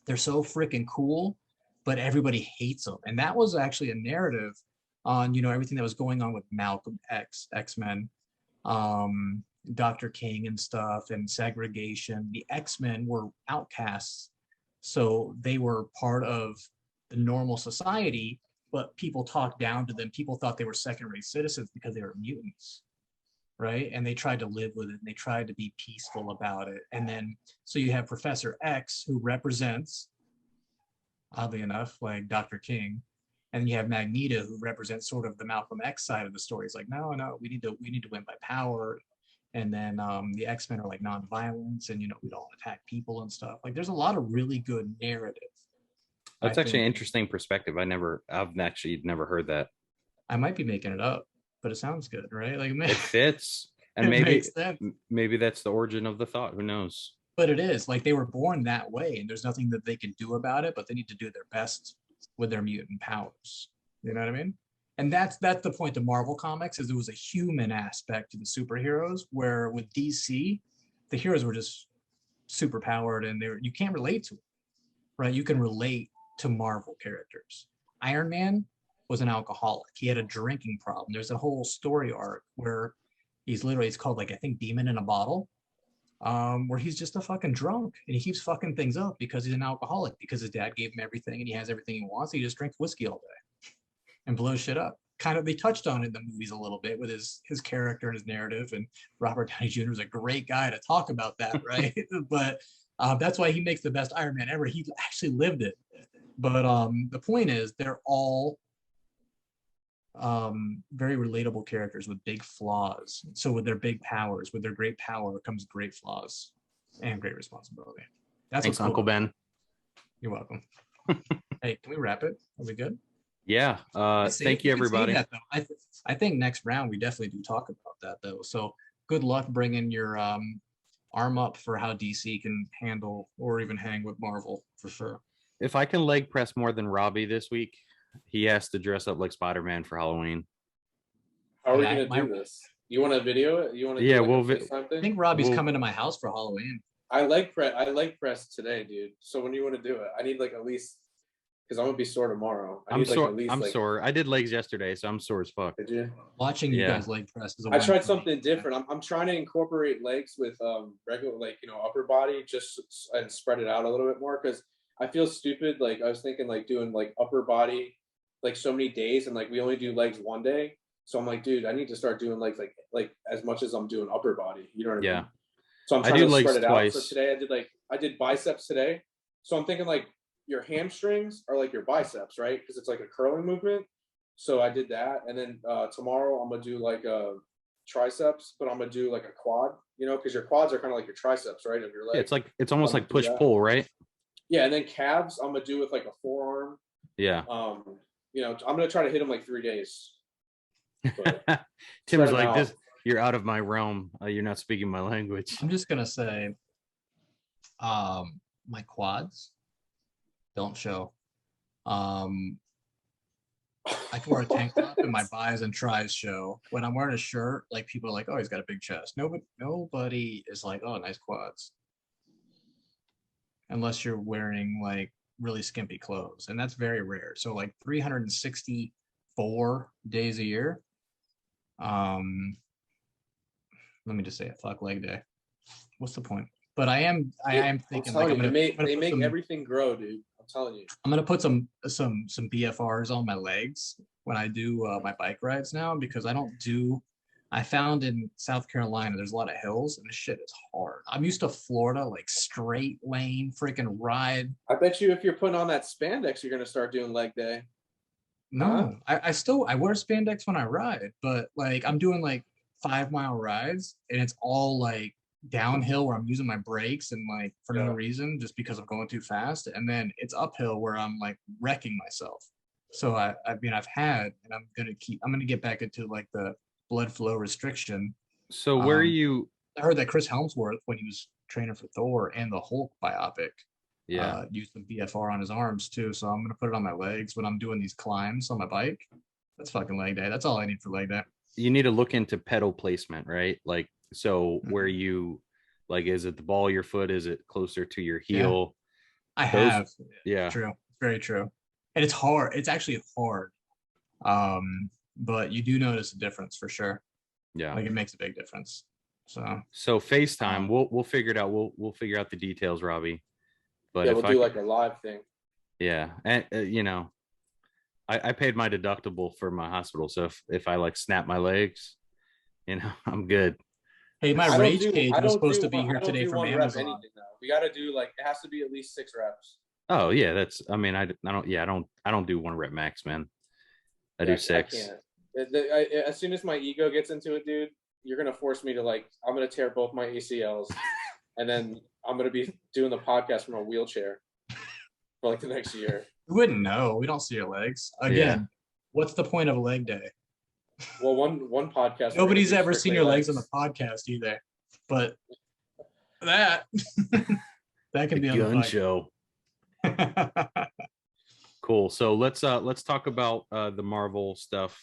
they're so freaking cool, but everybody hates them. And that was actually a narrative on, you know, everything that was going on with Malcolm X, X-Men, Dr. King and stuff, and segregation. The X-Men were outcasts. So they were part of the normal society, but people talked down to them. People thought they were second-rate citizens because they were mutants, right? And they tried to live with it, and they tried to be peaceful about it. And then, so you have Professor X, who represents, oddly enough, like Dr. King, and then you have Magneto, who represents sort of the Malcolm X side of the story. It's like, no, we need to win by power. And then the X-Men are like non-violence, and you know, we don't attack people and stuff. Like there's a lot of really good narrative. That's actually an interesting perspective. I've actually never heard that. I might be making it up, but it sounds good, right? Like it fits. And maybe that's the origin of the thought. Who knows? But it is like they were born that way, and there's nothing that they can do about it, but they need to do their best with their mutant powers. You know what I mean? And that's the point of Marvel Comics, is there was a human aspect to the superheroes, where with DC, the heroes were just super powered and you can't relate to them, right? You can relate to Marvel characters. Iron Man was an alcoholic. He had a drinking problem. There's a whole story arc where it's called like, I think, Demon in a Bottle, where he's just a fucking drunk and he keeps fucking things up because he's an alcoholic, because his dad gave him everything and he has everything he wants. He just drinks whiskey all day and blows shit up. Kind of, they touched on it in the movies a little bit with his character and his narrative, and Robert Downey Jr. was a great guy to talk about that, right? But that's why he makes the best Iron Man ever. He actually lived it. But the point is, they're all very relatable characters with big flaws. So with their big powers, with their great power comes great flaws and great responsibility. Thanks, Uncle Ben. You're welcome. Hey, can we wrap it? Are we good? Yeah. Thank you, everybody. I think next round we definitely do talk about that, though. So good luck bringing your arm up for how DC can handle or even hang with Marvel, for sure. If I can leg press more than Robbie this week, he has to dress up like Spider-Man for Halloween. How are we going to do this? You want to video it? You want to? Yeah, I think Robbie's coming to my house for Halloween. I leg press today, dude. So when you want to do it, I need like at least, because I'm gonna be sore tomorrow. I'm sore. I did legs yesterday, so I'm sore as fuck. Did you? Watching you guys leg press is I tried something different. I'm trying to incorporate legs with regular, like, you know, upper body, just and spread it out a little bit more, because I feel stupid. Like I was thinking like doing like upper body like so many days, and like we only do legs one day. So I'm like, dude, I need to start doing like as much as I'm doing upper body. You know what I mean? So I'm trying to spread it out. So today I did biceps today. So I'm thinking like your hamstrings are like your biceps, right? Because it's like a curling movement. So I did that, and then tomorrow I'm gonna do like a triceps, but I'm gonna do like a quad, you know, because your quads are kind of like your triceps, right, of your leg. Yeah, it's almost like push pull, right? Yeah, and then calves I'm gonna do with like a forearm. Yeah. You know, I'm gonna try to hit them like 3 days. Tim's like, this, you're out of my realm. You're not speaking my language. I'm just gonna say, my quads don't show. I can wear a tank top and my bis and tris show. When I'm wearing a shirt, like people are like, oh, he's got a big chest. Nobody is like, oh, nice quads. Unless you're wearing like really skimpy clothes, and that's very rare. So like 364 days a year. Let me just say it. Fuck leg day. What's the point? But I am thinking like they make everything grow, dude. I'm telling you. I'm gonna put some BFRs on my legs when I do my bike rides now, because I found in South Carolina there's a lot of hills and this shit is hard. I'm used to Florida, like straight lane freaking ride. I bet you if you're putting on that spandex, you're gonna start doing leg day. No, I wear spandex when I ride, but like I'm doing like 5-mile rides and it's all like downhill where I'm using my brakes and like for no reason, just because I'm going too fast, and then it's uphill where I'm like wrecking myself. So I've had, and I'm gonna get back into like the blood flow restriction. So where are you I heard that Chris Helmsworth, when he was training for Thor and the Hulk biopic, Yeah. used some BFR on his arms too. So I'm gonna put it on my legs when I'm doing these climbs on my bike. That's fucking leg day. That's all I need for leg day. You need to look into pedal placement, right? Like, so where Mhm. you, like, is it the ball of your foot? Is it closer to your heel? I Those- have. Yeah. True. Very true. And it's hard. It's actually hard. But you do notice a difference for sure. Yeah. Like it makes a big difference. So FaceTime, Um, we'll figure it out. We'll figure out the details, Robbie. But Yeah, if we'll I do could- like a live thing. yeah, and you know, I paid my deductible for my hospital, so if I like snap my legs, you know, I'm good. hey, my I don't rage do- cage I was don't supposed do to be one- I here don't today do from one rep Amazon. anything though. We got to do like it has to be at least 6 reps. Oh yeah, that's. I mean, I don't do 1 rep max, man. I do 6. I can't. As soon as my ego gets into it, dude, you're gonna force me to I'm gonna tear both my ACLs, and then I'm gonna be doing the podcast from a wheelchair for like the next year. We wouldn't know. We don't see your legs. Again, what's the point of a leg day? Well, one podcast. Nobody's ever seen your legs on the podcast either. But that that can be on the Gun podcast. show. Cool. So let's talk about the Marvel stuff.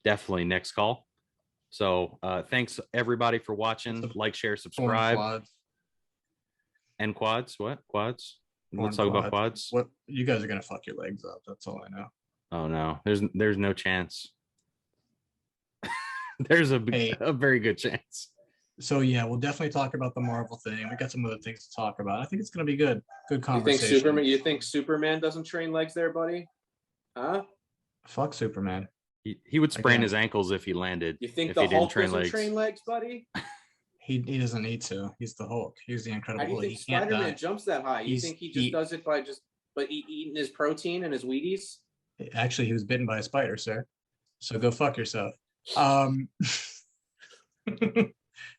Definitely next call. So thanks everybody for watching. Like, share, subscribe. Quads. And quads. What quads? Let's talk Porn about quads. What you guys are gonna fuck your legs up? That's all I know. Oh no, there's no chance. There's a very good chance. So yeah, we'll definitely talk about the Marvel thing. We got some other things to talk about. I think it's gonna be good. Good You conversation. think Superman doesn't train legs there, buddy? Huh? Fuck Superman. He would sprain Again. his ankles if he landed. You think if the he didn't Hulk train doesn't legs. train legs, buddy? He doesn't need to. He's the Hulk. He's the How Incredible do you Hulk. think He can't Spider-Man die. jumps that high? You think he just does it by eating his protein and his Wheaties? Actually, he was bitten by a spider, sir. So go fuck yourself.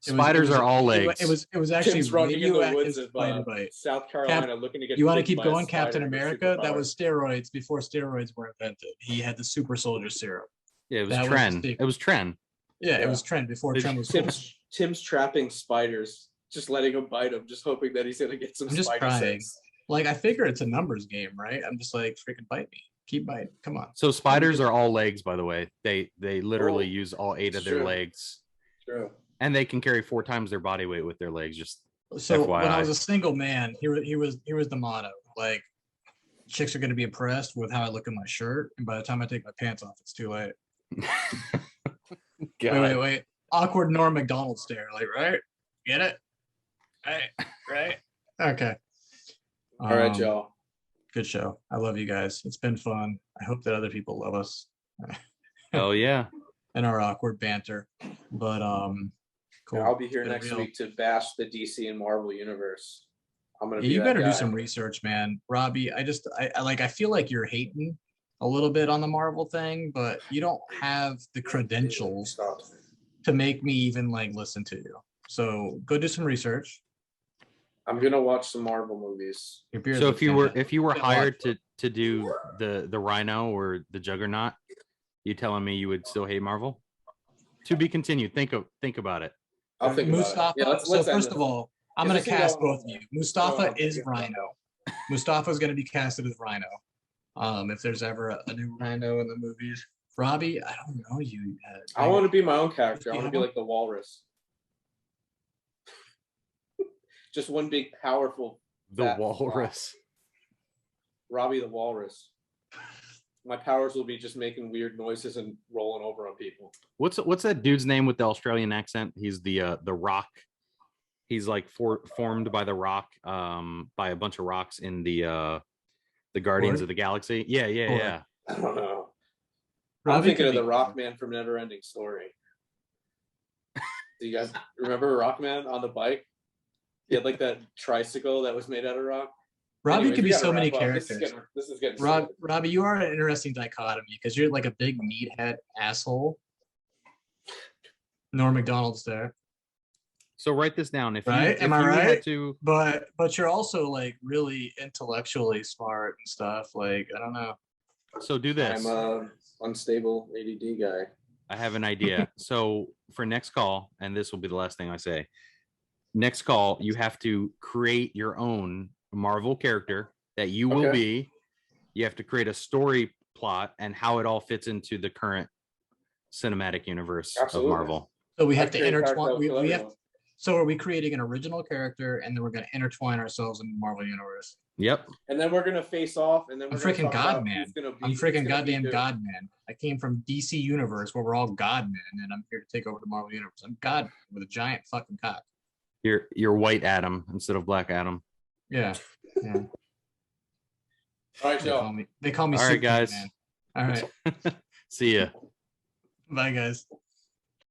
Spiders are all legs. It was actually Tim's running in the radioactive woods of spider bite. South Carolina, looking to get. You want to bitten keep by a going, spider Captain with America? That superpowers. was steroids before steroids were invented. He had the super soldier serum. Yeah, it was that was Tren. the- It was Tren. Yeah, Yeah. it was Trent before Trent was cool. Tim's trapping spiders, just letting him bite him, just hoping that he's gonna get some I'm just spider crying. sense. Like, I figure it's a numbers game, right? I'm just like, freaking bite me. Keep biting. Come on. So spiders are all legs, by the way. They literally Oh, use all 8 of it's their true. legs, True. and they can carry 4 times their body weight with their legs. Just So FYI. when I was a single man, here was the motto. Like, chicks are gonna be impressed with how I look in my shirt, and by the time I take my pants off, it's too late. Wait. Awkward Norm Macdonald stare. Like, right? Get it? Right? Okay. All right, Um, y'all. Good show. I love you guys. It's been fun. I hope that other people love us Oh yeah. and our awkward banter. But cool. I'll be here Been next real. week to bash the DC and Marvel universe. I'm gonna. Yeah, be you that better guy. do some research, man. Robbie, I feel like you're hating a little bit on the Marvel thing, but you don't have the credentials Stop. to make me even like listen to you. So go do some research. I'm gonna watch some Marvel movies. Your beers So look fantastic. if you were Yeah, hired watch. to do the Rhino or the Juggernaut, you telling me you would still hate Marvel? To be continued. Think about it. I'll think about Mustafa. it. Yeah, let's so end first this. of all, I'm Is gonna this gonna cast go- both of you. Mustafa Oh, is okay. Rhino. Mustafa's gonna be casted as Rhino. If there's ever a new Rhino in the movies. Robbie, I don't know you yet. I want to be my own character. I You want to be have like the walrus. Just one big, powerful The That- Walrus. Robbie the walrus. My powers will be just making weird noises and rolling over on people. What's that dude's name with the Australian accent? He's the Rock. He's like formed by the Rock, by a bunch of rocks in the Guardians Korg? of the Galaxy. Yeah. Korg. I don't know. I'm Robbie thinking could of the be- Rock Man from Neverending Story. Do you guys remember Rockman on the bike? He had like that tricycle that was made out of rock. Robbie Anyways, could we be gotta so many wrap up. characters. This is getting Robbie, you are an interesting dichotomy because you're like a big meathead asshole. Norm Macdonald's there, So write this down. If Right? you, Am if I you had right? to, but you're also like really intellectually smart and stuff. Like, I don't know. so do this. I'm a unstable ADD guy. I have an idea. So for next call, and this will be the last thing I say. Next call, you have to create your own Marvel character that you will Okay. be. You have to create a story plot and how it all fits into the current cinematic universe Absolutely. of Marvel. So we have I'd to create a character intertwine. that would kill We have. everyone. So are we creating an original character, and then we're going to intertwine ourselves in the Marvel universe? Yep. And then we're gonna face off, and then I'm we're gonna freaking talk God about Man. who's gonna be. I'm who's freaking gonna be goddamn who. God Man. I came from DC Universe where we're all God Men, and I'm here to take over the Marvel Universe. I'm God with a giant fucking cock. You're White Adam instead of Black Adam. Yeah. Yeah. All right, They call Joe. me. They call me. All right, Superman, guys. man. All right. See ya. Bye, guys.